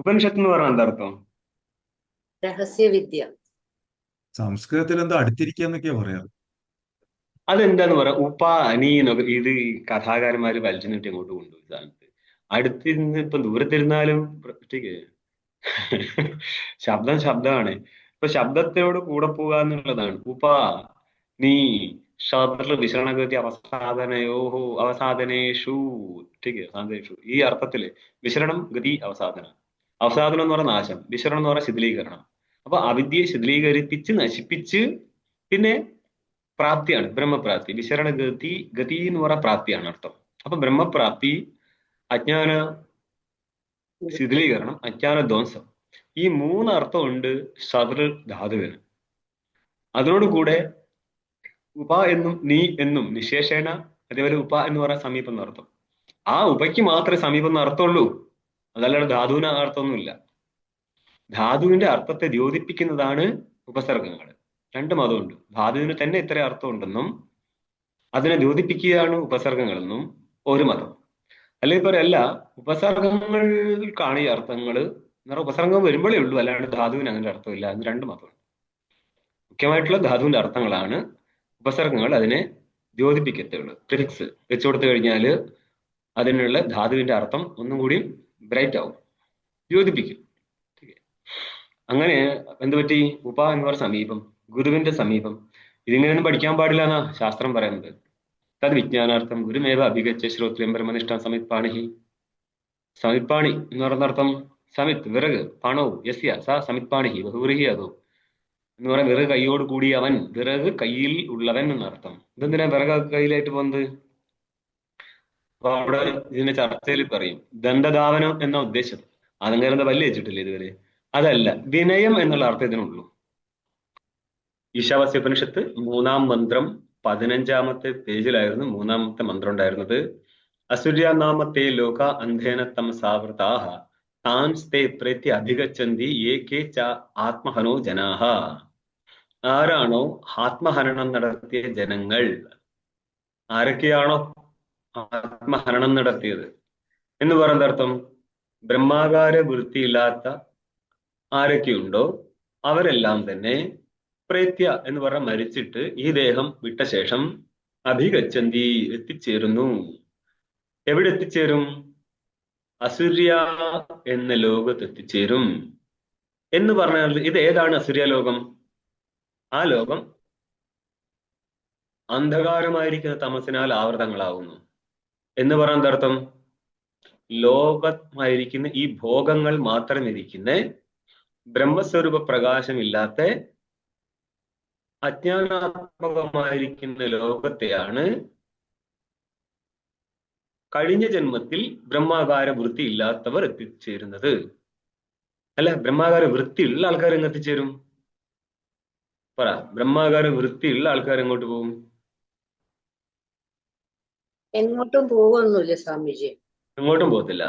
ഉപനിഷത്ത് എന്ന് പറഞ്ഞാൽ എന്താ അർത്ഥം? രഹസ്യവിദ്യ. സംസ്കൃതത്തിൽ എന്താ അടുത്തിരിക്കുക എന്നൊക്കെയാ പറയാറ്. അതെന്താന്ന് പറയാ ഉപ്പ നീ എന്നൊക്കെ ഇത് ഈ കഥാകാരന്മാര് വലിച്ചു നീട്ടി അങ്ങോട്ട് കൊണ്ടുപോയി സാധനത്ത്. അടുത്തിരുന്ന് ഇപ്പം ദൂരത്തിരുന്നാലും ഒറ്റയ്ക്ക് ശബ്ദമാണ്. ഇപ്പൊ ശബ്ദത്തോട് കൂടെ പോകുക എന്നുള്ളതാണ്. ഉപ്പ നീ ശബ്ദത്തിൽ വിശരണഗതി അവസാദനേഷു ഒറ്റയ്ക്ക് സാധനേഷു ഈ അർത്ഥത്തില് വിശരണം ഗതി അവസാദനം എന്ന് പറഞ്ഞ നാശം, വിശരണം എന്ന് പറഞ്ഞ ശിഥിലീകരണം. അപ്പൊ അവിദ്യയെ ശിഥിലീകരിപ്പിച്ച് നശിപ്പിച്ച് പിന്നെ പ്രാപ്തിയാണ് ബ്രഹ്മപ്രാപ്തി. വിശരണ ഗതി എന്ന് പറഞ്ഞ പ്രാപ്തിയാണ് അർത്ഥം. അപ്പൊ ബ്രഹ്മപ്രാപ്തി, അജ്ഞാന ശിഥിലീകരണം, അജ്ഞാന ധ്വംസം, ഈ മൂന്ന് അർത്ഥമുണ്ട് സദൃ ധാതുവിന്. അതിനോടുകൂടെ ഉപ എന്നും നീ എന്നും നിശേഷേണ, അതേപോലെ ഉപ എന്ന് പറയാൻ സമീപം എന്ന അർത്ഥം. ആ ഉപയ്ക്ക് മാത്രമേ സമീപം എന്ന അർത്ഥമുള്ളൂ, അതല്ലാതെ ധാതുവിന് അർത്ഥമൊന്നുമില്ല. ധാതുവിന്റെ അർത്ഥത്തെ ദ്യോതിപ്പിക്കുന്നതാണ് ഉപസർഗങ്ങൾ. രണ്ട് മതമുണ്ട്. ധാതുവിന് തന്നെ ഇത്ര അർത്ഥമുണ്ടെന്നും അതിനെ ദ്യോതിപ്പിക്കുകയാണ് ഉപസർഗങ്ങളെന്നും ഒരു മതം. അല്ലെങ്കിൽ പറയല്ല, ഉപസർഗങ്ങൾക്കാണ് ഈ അർത്ഥങ്ങൾ എന്ന് പറഞ്ഞാൽ ഉപസർഗം വരുമ്പോഴേ ഉള്ളൂ, അല്ലാണ്ട് ധാതുവിന് അങ്ങനെ അർത്ഥമില്ല. അതിന് രണ്ട് മതമുണ്ട്. മുഖ്യമായിട്ടുള്ള ധാതുവിന്റെ അർത്ഥങ്ങളാണ് ഉപസർഗങ്ങൾ അതിനെ ദ്യോതിപ്പിക്കത്തുള്ളൂ. പ്രിഫിക്സ് വെച്ചു കൊടുത്തു കഴിഞ്ഞാൽ അതിനുള്ള ധാതുവിന്റെ അർത്ഥം ഒന്നും കൂടി ബ്രൈറ്റ് ആവും, ദ്യോതിപ്പിക്കും. അങ്ങനെ എന്തുപറ്റി? ഉപ എന്ന് പറഞ്ഞ സമീപം, ഗുരുവിന്റെ സമീപം. ഇതിങ്ങനെയൊന്നും പഠിക്കാൻ പാടില്ല എന്നാ ശാസ്ത്രം പറയുന്നത്. തത് വിജ്ഞാനാർത്ഥം ഗുരുമേവ അഭിഗച്ഛ ശ്രോത്രിയം ബ്രഹ്മനിഷ്ഠ സമിത്പാണി. സമിത്പാണി എന്ന് പറയുന്ന അർത്ഥം സമിത് വിറക്, പാണവും യസ്യ സ സമിത്പാണി ബഹുവ്രീഹി അതോ എന്ന് പറയാൻ വിറക് കൈയോട് കൂടി അവൻ, വിറക് കയ്യിൽ ഉള്ളവൻ എന്നർത്ഥം. ഇതെന്തിനാ വിറക് കയ്യിലായിട്ട് പോകുന്നത്? അപ്പൊ അവിടെ ഇതിന്റെ ചർച്ചയിൽ പറയും ദണ്ഡധാവനം എന്ന ഉദ്ദേശം. അതങ്ങനെ എന്താ പല്ല് വെച്ചിട്ടില്ല ഇതുവരെ? അതല്ല, വിനയം എന്നുള്ള അർത്ഥം ഇതിനുള്ളൂ. ഈശാവാസ്യോപനിഷത്ത് 3-ാം മന്ത്രം 15-ാമത്തെ പേജിലായിരുന്നു മൂന്നാമത്തെ മന്ത്രം ഉണ്ടായിരുന്നത്. അസുര്യാനാമത്തെ ലോക അന്ധേന തമസാവൃതാഹ താൻ സ്തേ പ്രേത്യ അഭിഗച്ഛന്തി ഏകേ ച ആത്മഹനോ ജനാഹ. ആരാണോ ആത്മഹനനം നടത്തിയ ജനങ്ങൾ, ആരൊക്കെയാണോ ആത്മഹനനം നടത്തിയത് എന്ന് പറയുന്ന അർത്ഥം, ബ്രഹ്മാകാര വൃത്തിയില്ലാത്ത ആരൊക്കെയുണ്ടോ അവരെല്ലാം തന്നെ പ്രേത്യ എന്ന് പറഞ്ഞ മരിച്ചിട്ട് ഈ ദേഹം വിട്ട ശേഷം അഭിഗച്ഛന്തി എത്തിച്ചേരുന്നു. എവിടെ എത്തിച്ചേരും? അസുര്യ എന്ന ലോകത്ത് എത്തിച്ചേരും. എന്ന് പറഞ്ഞാൽ ഇത് ഏതാണ് അസുര്യ ലോകം? ആ ലോകം അന്ധകാരമായിരിക്കുന്ന തമസിനാൽ ആവൃതങ്ങളാവുന്നു എന്ന് പറയുന്ന അർത്ഥം, ലോകമായിരിക്കുന്ന ഈ ഭോഗങ്ങൾ മാത്രം ഇരിക്കുന്ന ബ്രഹ്മസ്വരൂപ പ്രകാശമില്ലാത്ത അജ്ഞാനാത്മകമായിരിക്കുന്ന ലോകത്തെയാണ് കഴിഞ്ഞ ജന്മത്തിൽ ബ്രഹ്മാകാര വൃത്തി ഇല്ലാത്തവർ എത്തിച്ചേരുന്നത്. അല്ല, ബ്രഹ്മാകാര വൃത്തിയുള്ള ആൾക്കാർ എങ്ങ് എത്തിച്ചേരും? പറ, ബ്രഹ്മാകാര വൃത്തിയുള്ള ആൾക്കാർ എങ്ങോട്ട് പോകും? എങ്ങോട്ടും പോകുന്നില്ല സ്വാമിജി. എങ്ങോട്ടും പോകത്തില്ല.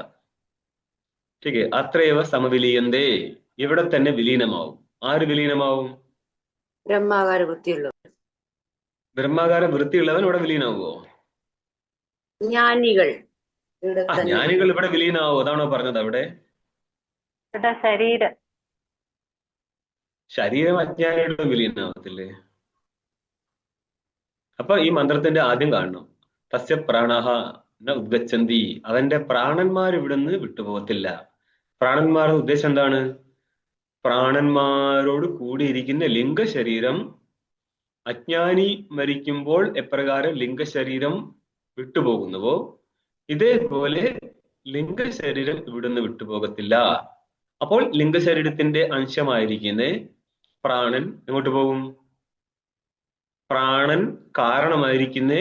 ശരി, അത്രയവ സമവിലീയന്തേ, ഇവിടെ തന്നെ വിലീനമാവും. ആര് വിലീനമാവും? ബ്രഹ്മാകാര വൃത്തിയുള്ളവർ. ബ്രഹ്മാകാര വൃത്തിയുള്ളവൻ ഇവിടെ വിലീനാവുമോ? ജ്ഞാനികൾ ഇവിടെ ആ, തന്നെ. ജ്ഞാനികൾ ഇവിടെ വിലീനാവോ? അതാണോ പറഞ്ഞത്? അവിടെ ശരീരം. ശരീരം അജ്ഞാനിയുടെ വിലീനാവത്തില്ലേ? അപ്പൊ ഈ മന്ത്രത്തിന്റെ ആദ്യം കാണണം, തസ്യ പ്രാണഹ ന ഉദ്ഗച്ഛന്തി, അവന്റെ പ്രാണന്മാർ ഇവിടുന്ന് വിട്ടുപോകത്തില്ല. പ്രാണന്മാരുടെ ഉദ്ദേശം എന്താണ്? പ്രാണന്മാരോട് കൂടിയിരിക്കുന്ന ലിംഗശരീരം, അജ്ഞാനി മരിക്കുമ്പോൾ എപ്രകാരം ലിംഗശരീരം വിട്ടുപോകുന്നുവോ ഇതേപോലെ ലിംഗശരീരം ഇവിടുന്ന് വിട്ടുപോകത്തില്ല. അപ്പോൾ ലിംഗശരീരത്തിന്റെ അംശമായിരിക്കുന്ന പ്രാണൻ എങ്ങോട്ട് പോകും? പ്രാണൻ കാരണമായിരിക്കുന്ന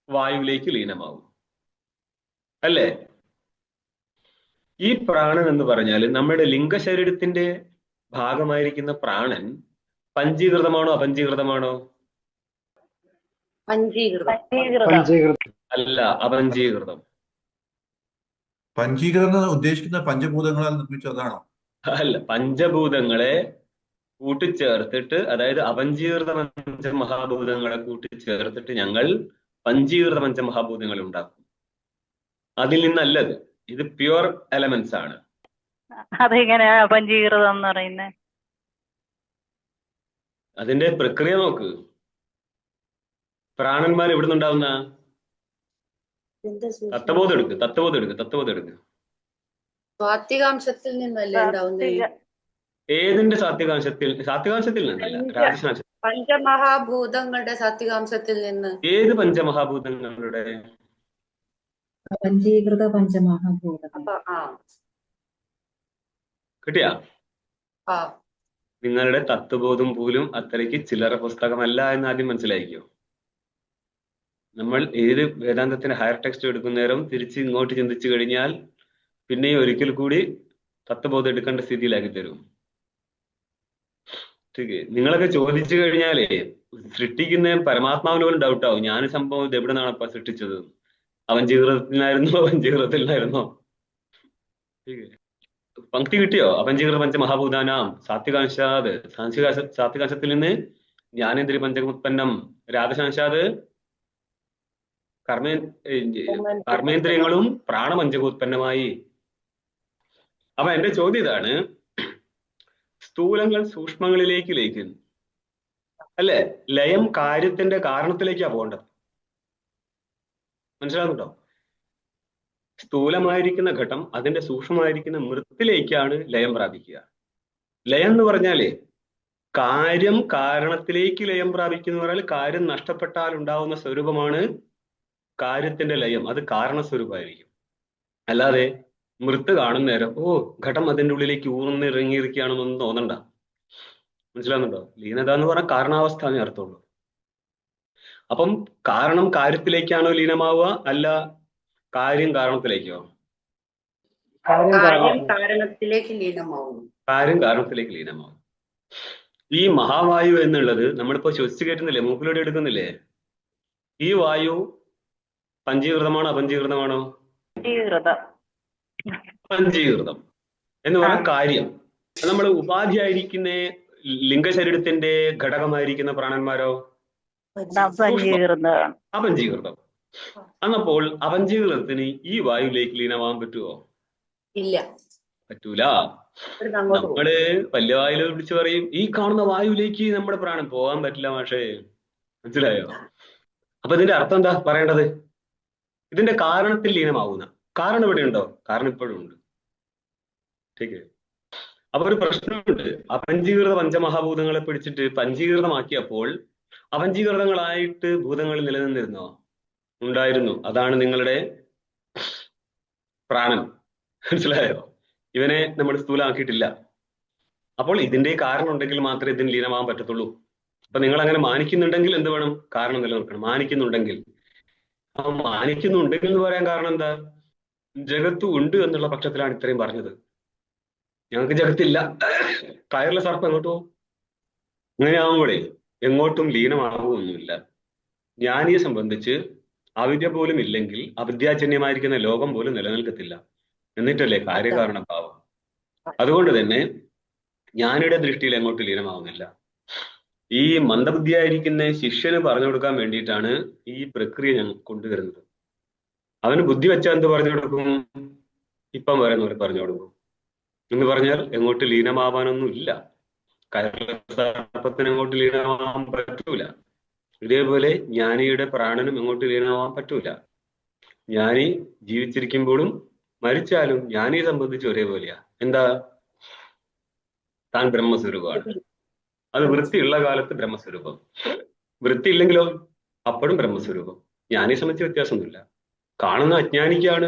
വായുവിലേക്ക് ലീനമാവും, അല്ലേ? ഈ പ്രാണൻ എന്ന് പറഞ്ഞാൽ നമ്മുടെ ലിംഗശരീരത്തിന്റെ ഭാഗമായിരിക്കുന്ന പ്രാണൻ പഞ്ചീകൃതമാണോ അപഞ്ചീകൃതമാണോ? അല്ല, അപഞ്ചീകൃതം. പഞ്ചീകരണം ഉദ്ദേശിക്കുന്ന പഞ്ചഭൂതങ്ങളാൽ നിർമ്മിച്ചതാണോ? അല്ല, പഞ്ചഭൂതങ്ങളെ കൂട്ടിച്ചേർത്തിട്ട്, അതായത് അപഞ്ചീകൃത പഞ്ചമഹാഭൂതങ്ങളെ കൂട്ടിച്ചേർത്തിട്ട് ഞങ്ങൾ പഞ്ചീകൃത പഞ്ചമഹാഭൂതങ്ങൾ ഉണ്ടാക്കും. അതിൽ നിന്നല്ലത്. ഇത് പ്യുവർ എലമെന്റ്സ് ആണ്. അതെങ്ങനെയാ പഞ്ചീകൃതം എന്ന് പറയുന്നത്? അതിന്റെ പ്രക്രിയ നോക്ക്. പ്രാണന്മാർ എവിടെ നിന്നുണ്ടാവുന്ന? എന്താ തത്വബോധം എടുക്ക്. സ്വാത്വികാംശത്തിൽ നിന്നല്ലേ ഉണ്ടാവുന്നേ? ഏതിന്റെ സാത്വികാംശത്തിൽ നിന്നല്ല, രാജസാംശത്തിൽ. പഞ്ചമഹാഭൂതങ്ങളുടെ സാത്വികാംശത്തിൽ നിന്ന്. ഏത് പഞ്ചമഹാഭൂതങ്ങളുടെ? പഞ്ചീകൃത പഞ്ചമഹാഭൂതം. അപ്പൊ കിട്ടിയാ? ആ നിങ്ങളുടെ തത്വബോധം പോലും അത്രയ്ക്ക് ചില്ലറ പുസ്തകമല്ല എന്ന് ആദ്യം മനസ്സിലാക്കിയോ. നമ്മൾ ഏത് വേദാന്തത്തിന്റെ ഹയർ ടെക്സ്റ്റ് എടുക്കുന്നേരം തിരിച്ച് ഇങ്ങോട്ട് ചിന്തിച്ചു കഴിഞ്ഞാൽ പിന്നെ ഒരിക്കൽ കൂടി തത്വബോധം എടുക്കേണ്ട സ്ഥിതിയിലാക്കി തരും. നിങ്ങളൊക്കെ ചോദിച്ചു കഴിഞ്ഞാലേ സൃഷ്ടിക്കുന്ന പരമാത്മാവിന് പോലും ഡൗട്ടാവും. ഞാൻ സംഭവം ഇത് എവിടെ നിന്നാണ് അപ്പൊ സൃഷ്ടിച്ചത്? പഞ്ചീകൃതത്തിലായിരുന്നോ? പങ്ക്തി കിട്ടിയോ? അപഞ്ചീകൃത പഞ്ചമഹാഭൂതാനാം സാത്വികാംശാത്, സാത്വികാംശത്തിൽ നിന്ന് ജ്ഞാനേന്ദ്രിയ പഞ്ചമുത്പന്നം, രാഗശാംശാത് കർമ്മേന്ദ്രിയങ്ങളും പ്രാണപഞ്ചകോത്പന്നമായി. അപ്പൊ എന്റെ ചോദ്യം ഇതാണ്, സ്ഥൂലങ്ങൾ സൂക്ഷ്മങ്ങളിലേക്ക് ലയിക്കുന്നു അല്ലെ? ലയം കാര്യത്തിന്റെ കാരണത്തിലേക്കാ പോകേണ്ടത്. മനസ്സിലാകുന്നുണ്ടോ? സ്ഥൂലമായിരിക്കുന്ന ഘട്ടം അതിന്റെ സൂക്ഷ്മമായിരിക്കുന്ന മൃത്തിലേക്കാണ് ലയം പ്രാപിക്കുക. ലയം എന്ന് പറഞ്ഞാലേ കാര്യം കാരണത്തിലേക്ക് ലയം പ്രാപിക്കുന്ന പറഞ്ഞാൽ കാര്യം നഷ്ടപ്പെട്ടാൽ ഉണ്ടാവുന്ന സ്വരൂപമാണ് കാര്യത്തിന്റെ ലയം. അത് കാരണസ്വരൂപമായിരിക്കും. അല്ലാതെ മൃത്ത് കാണുന്ന നേരം ഘട്ടം അതിന്റെ ഉള്ളിലേക്ക് ഊർന്നിറങ്ങിയിരിക്കുകയാണെന്നൊന്നും തോന്നണ്ട. മനസ്സിലാകുന്നുണ്ടോ? ലീനത എന്ന് പറഞ്ഞാൽ കാരണാവസ്ഥ എന്നേ അർത്ഥമുള്ളൂ. അപ്പം കാരണം കാര്യത്തിലേക്കാണോ ലീനമാവുക, അല്ല കാര്യം കാരണത്തിലേക്കോ? കാരണത്തിലേക്ക് ലീനമാവും. കാര്യം കാരണത്തിലേക്ക് ലീനമാവും. ഈ മഹാവായു എന്നുള്ളത് നമ്മളിപ്പോ ശ്വസിച്ച് കയറ്റുന്നില്ലേ, മൂക്കിലൂടെ എടുക്കുന്നില്ലേ? ഈ വായു പഞ്ചീകൃതമാണോ അപഞ്ചീകൃതമാണോ? പഞ്ചീകൃതം എന്ന് പറഞ്ഞ കാര്യം. നമ്മൾ ഉപാധിയായിരിക്കുന്ന ലിംഗശരീരത്തിന്റെ ഘടകമായിരിക്കുന്ന പ്രാണന്മാരോ? അപഞ്ചീകൃതം. എന്നപ്പോൾ അപഞ്ചീകൃതത്തിന് ഈ വായുവിലേക്ക് ലീനമാവാൻ പറ്റുമോ? ഇല്ല, പറ്റൂല. നമ്മള് വലിയ വായുവിൽ വിളിച്ചു പറയും, ഈ കാണുന്ന വായുവിലേക്ക് നമ്മുടെ പ്രാണൻ പോകാൻ പറ്റില്ല മാഷേ. മനസ്സിലായോ? അപ്പൊ ഇതിന്റെ അർത്ഥം എന്താ പറയേണ്ടത്? ഇതിന്റെ കാരണത്തിൽ ലീനമാവുന്ന. കാരണം ഇവിടെ ഉണ്ടോ? കാരണം ഇപ്പോഴും ഉണ്ട്. ശരി. അപ്പൊ ഒരു പ്രശ്നമുണ്ട്. അപഞ്ചീകൃത പഞ്ചമഹാഭൂതങ്ങളെ പിടിച്ചിട്ട് പഞ്ചീകൃതമാക്കിയപ്പോൾ അപഞ്ചീകൃതങ്ങളായിട്ട് ഭൂതങ്ങൾ നിലനിന്നിരുന്നോ? ഉണ്ടായിരുന്നു. അതാണ് നിങ്ങളുടെ പ്രാണൻ. മനസ്സിലായോ? ഇവനെ നമ്മൾ സ്ഥൂലമാക്കിയിട്ടില്ല. അപ്പോൾ ഇതിന്റെ കാരണം ഉണ്ടെങ്കിൽ മാത്രമേ ഇതിന് ലീനമാകാൻ പറ്റത്തുള്ളൂ. അപ്പൊ നിങ്ങൾ അങ്ങനെ മാനിക്കുന്നുണ്ടെങ്കിൽ എന്ത് വേണം? കാരണം നിലനിർത്തണം. മാനിക്കുന്നുണ്ടെങ്കിൽ എന്ന് പറയാൻ കാരണം എന്താ? ജഗത്ത് ഉണ്ട് എന്നുള്ള പക്ഷത്തിലാണ് ഇത്രയും പറഞ്ഞത്. ഞങ്ങൾക്ക് ജഗത്തില്ല, കയറിലെ സർപ്പം എങ്ങോട്ടോ. അങ്ങനെ ആകുമ്പോഴേ എങ്ങോട്ടും ലീനമാകുമൊന്നുമില്ല. ജ്ഞാനിയെ സംബന്ധിച്ച് അവിദ്യ പോലും ഇല്ലെങ്കിൽ അവിദ്യാജന്യമായിരിക്കുന്ന ലോകം പോലും നിലനിൽക്കത്തില്ല. എന്നിട്ടല്ലേ കാര്യകാരണ ഭാവം. അതുകൊണ്ട് തന്നെ ജ്ഞാനിയുടെ ദൃഷ്ടിയിൽ എങ്ങോട്ട് ലീനമാവുന്നില്ല. ഈ മന്ദബുദ്ധിയായിരിക്കുന്ന ശിഷ്യന് പറഞ്ഞു കൊടുക്കാൻ വേണ്ടിയിട്ടാണ് ഈ പ്രക്രിയ ഞാൻ കൊണ്ടുവരുന്നത്. അവന് ബുദ്ധി വെച്ചാൽ എന്ത് പറഞ്ഞു കൊടുക്കും? ഇപ്പം പറയുന്നവർ പറഞ്ഞു കൊടുക്കും. എന്ന് പറഞ്ഞാൽ എങ്ങോട്ട് ലീനമാവാനൊന്നും ഇല്ല. സർപ്പത്തിന് എങ്ങോട്ട് ലീനമാവാൻ പറ്റൂല. ഇതേപോലെ ജ്ഞാനിയുടെ പ്രാണനും എങ്ങോട്ട് ലീനമാവാൻ പറ്റൂല. ജ്ഞാനി ജീവിച്ചിരിക്കുമ്പോഴും മരിച്ചാലും ജ്ഞാനിയെ സംബന്ധിച്ച് ഒരേപോലെയാ. എന്താ? താൻ ബ്രഹ്മസ്വരൂപമാണ്. അത് വൃത്തിയുള്ള കാലത്ത് ബ്രഹ്മസ്വരൂപം, വൃത്തി ഇല്ലെങ്കിലോ അപ്പോഴും ബ്രഹ്മസ്വരൂപം. ജ്ഞാനിയെ സംബന്ധിച്ച് വ്യത്യാസമൊന്നുമില്ല. കാണുന്ന അജ്ഞാനിക്കാണ്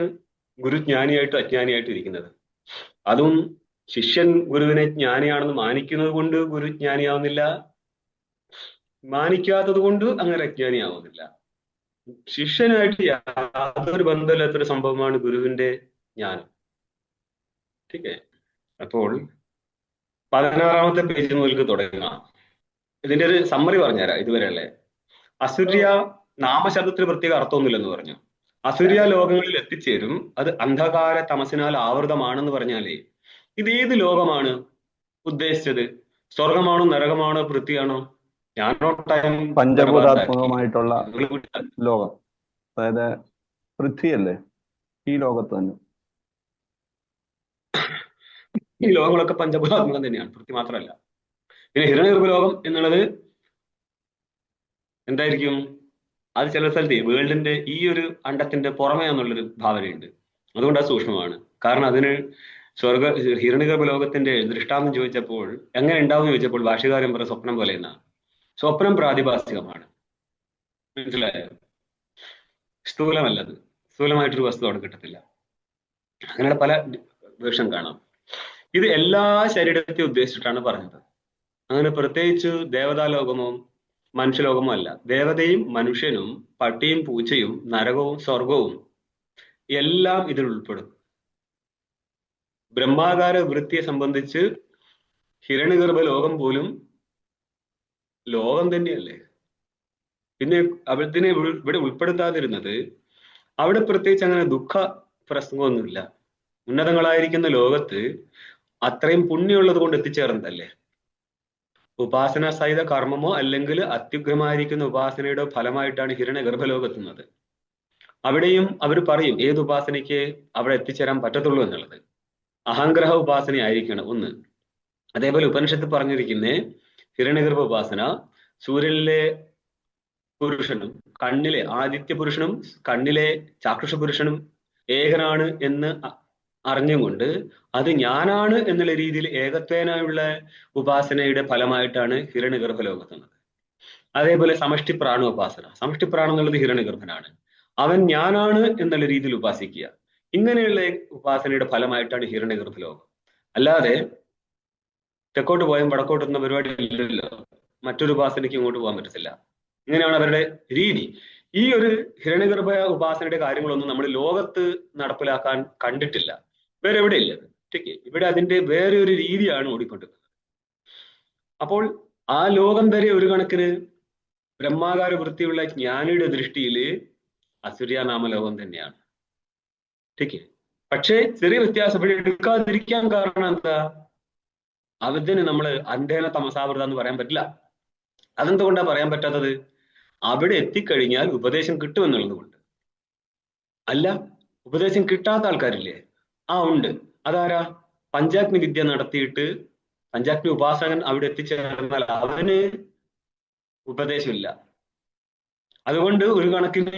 ഗുരു ജ്ഞാനിയായിട്ടും അജ്ഞാനിയായിട്ടും ഇരിക്കുന്നത്. അതും ശിഷ്യൻ ഗുരുവിനെ ജ്ഞാനിയാണെന്ന് മാനിക്കുന്നത് കൊണ്ട് ഗുരു ജ്ഞാനിയാവുന്നില്ല, മാനിക്കാത്തത് കൊണ്ട് അങ്ങനെ അജ്ഞാനിയാവുന്നില്ല. ശിഷ്യനായിട്ട് യാതൊരു ബന്ധമില്ലാത്തൊരു സംഭവമാണ് ഗുരുവിന്റെ ജ്ഞാനം. ഓക്കെ. അപ്പോൾ 16-ാമത്തെ പേജ് മുതൽക്ക് തുടങ്ങാം. ഇതിന്റെ ഒരു സമ്മറി പറഞ്ഞുതരാം. ഇതുവരെയല്ലേ അസുര്യ നാമശബ്ദത്തിന് പ്രത്യേക അർത്ഥമൊന്നുമില്ലെന്ന് പറഞ്ഞു. അസുര്യ ലോകങ്ങളിൽ എത്തിച്ചേരും. അത് അന്ധകാര തമസിനാൽ ആവൃതമാണെന്ന് പറഞ്ഞാലേ ഇത് ഏത് ലോകമാണ് ഉദ്ദേശിച്ചത്? സ്വർഗമാണോ, നരകമാണോ, പൃഥ്വിയാണോ? ഞാനോ പഞ്ചഭൂതാത്മകമായിട്ടുള്ള ലോകം, അതായത് പൃഥ്വിയല്ലേ, ഈ ലോകത്ത് തന്നെ. ഈ ലോകങ്ങളൊക്കെ പഞ്ചഭൂതാത്മകം തന്നെയാണ്, പൃഥ്വി മാത്രമല്ല. പിന്നെ ഹിരണ്യഗർഭലോകം എന്നുള്ളത് എന്തായിരിക്കും? അത് ചില സ്ഥലത്ത് വേൾഡിന്റെ ഈ ഒരു അണ്ടത്തിന്റെ പുറമേ എന്നുള്ളൊരു ഭാവനയുണ്ട്. അതുകൊണ്ട് അത് സൂക്ഷ്മമാണ്. കാരണം അതിന് ഹിരണ്യഗർഭ ലോകത്തിന്റെ ദൃഷ്ടാന്തം ചോദിച്ചപ്പോൾ എങ്ങനെ ഉണ്ടാവും എന്ന് ചോദിച്ചപ്പോൾ ഭാഷ്യകാരൻ പറഞ്ഞ സ്വപ്നം പോലെ എന്നാണ്. സ്വപ്നം പ്രാതിഭാസികമാണ്, മനസ്സിലായോ? സ്ഥൂലമല്ലത്, സ്ഥൂലമായിട്ടൊരു വസ്തു അവിടെ കിട്ടത്തില്ല. അങ്ങനെയുള്ള പല വേർഷൻ കാണാം. ഇത് എല്ലാ ശരീരത്തെ ഉദ്ദേശിച്ചിട്ടാണ് പറഞ്ഞത്. അങ്ങനെ പ്രത്യേകിച്ച് ദേവതാലോകമോ മനുഷ്യലോകമോ അല്ല. ദേവതയും മനുഷ്യനും പട്ടിയും പൂച്ചയും നരകവും സ്വർഗവും എല്ലാം ഇതിൽ ഉൾപ്പെടും. ബ്രഹ്മാകാര വൃത്തിയെ സംബന്ധിച്ച് ഹിരണ്യഗർഭ ലോകം പോലും ലോകം തന്നെയല്ലേ. പിന്നെ അവിടത്തിനെ ഇവിടെ ഉൾപ്പെടുത്താതിരുന്നത് അവിടെ പ്രത്യേകിച്ച് അങ്ങനെ ദുഃഖ പ്രസംഗമൊന്നുമില്ല. ഉന്നതങ്ങളായിരിക്കുന്ന ലോകത്ത് അത്രയും പുണ്യമുള്ളത് കൊണ്ട് എത്തിച്ചേർന്നതല്ലേ. ഉപാസന സഹിത കർമ്മമോ അല്ലെങ്കിൽ അത്യുഗ്രമായിരിക്കുന്ന ഉപാസനയുടെ ഫലമായിട്ടാണ് ഹിരണ്യഗർഭലോകെത്തുന്നത്. അവിടെയും അവർ പറയും ഏത് ഉപാസനയ്ക്ക് അവിടെ എത്തിച്ചേരാൻ പറ്റത്തുള്ളൂ എന്നുള്ളത്. അഹംഗ്രഹ ഉപാസന ആയിരിക്കണം ഒന്ന്. അതേപോലെ ഉപനിഷത്ത് പറഞ്ഞിരിക്കുന്ന ഹിരണ്യഗർഭ ഉപാസന സൂര്യനിലെ പുരുഷനും കണ്ണിലെ ആദിത്യ പുരുഷനും കണ്ണിലെ ചാക്ഷുഷ പുരുഷനും ഏകനാണ് എന്ന് അറിഞ്ഞുകൊണ്ട് അത് ഞാനാണ് എന്നുള്ള രീതിയിൽ ഏകത്വേനായുള്ള ഉപാസനയുടെ ഫലമായിട്ടാണ് ഹിരണ്യഗർഭലോകത്തുന്നത്. അതേപോലെ സമഷ്ടി പ്രാണോപാസന. സമഷ്ടി പ്രാണം എന്നുള്ളത് ഹിരണ്യഗർഭനാണ്. അവൻ ഞാനാണ് എന്നുള്ള രീതിയിൽ ഉപാസിക്കുക. ഇങ്ങനെയുള്ള ഉപാസനയുടെ ഫലമായിട്ടാണ് ഹിരണ്യഗർഭലോകം. അല്ലാതെ തെക്കോട്ട് പോയാൽ വടക്കോട്ടുന്ന പരിപാടി ഇല്ലല്ലോ. മറ്റൊരു ഉപാസനയ്ക്ക് ഇങ്ങോട്ട് പോകാൻ പറ്റത്തില്ല. ഇങ്ങനെയാണ് അവരുടെ രീതി. ഈ ഒരു ഹിരണ്യഗർഭ ഉപാസനയുടെ കാര്യങ്ങളൊന്നും നമ്മൾ ലോകത്ത് നടപ്പിലാക്കാൻ കണ്ടിട്ടില്ല, വേറെ എവിടെ ഇല്ല. ഇവിടെ അതിന്റെ വേറെ ഒരു രീതിയാണ് ഓടിക്കൊണ്ടിരുന്നത്. അപ്പോൾ ആ ലോകം വരെ ഒരു കണക്കിന് ബ്രഹ്മാകാര വൃത്തിയുള്ള ജ്ഞാനിയുടെ ദൃഷ്ടിയിൽ അസുര്യാനാമലോകം തന്നെയാണ്. പക്ഷേ ചെറിയ വ്യത്യാസം ഇവിടെ എടുക്കാതിരിക്കാൻ കാരണം എന്താ? അതിന് നമ്മൾ അന്ധേന തമസാവൃത എന്ന് പറയാൻ പറ്റില്ല. അതെന്തുകൊണ്ടാ പറയാൻ പറ്റാത്തത്? അവിടെ എത്തിക്കഴിഞ്ഞാൽ ഉപദേശം കിട്ടുമെന്നുള്ളത് കൊണ്ട്. അല്ല, ഉപദേശം കിട്ടാത്ത ആൾക്കാരില്ലേ? ഉണ്ട്. അതാരാ? പഞ്ചാഗ്നി വിദ്യ നടത്തിയിട്ട് പഞ്ചാഗ്നി ഉപാസകൻ അവിടെ എത്തിച്ചേർന്നാൽ അവന് ഉപദേശമില്ല. അതുകൊണ്ട് ഒരു കണക്കിന്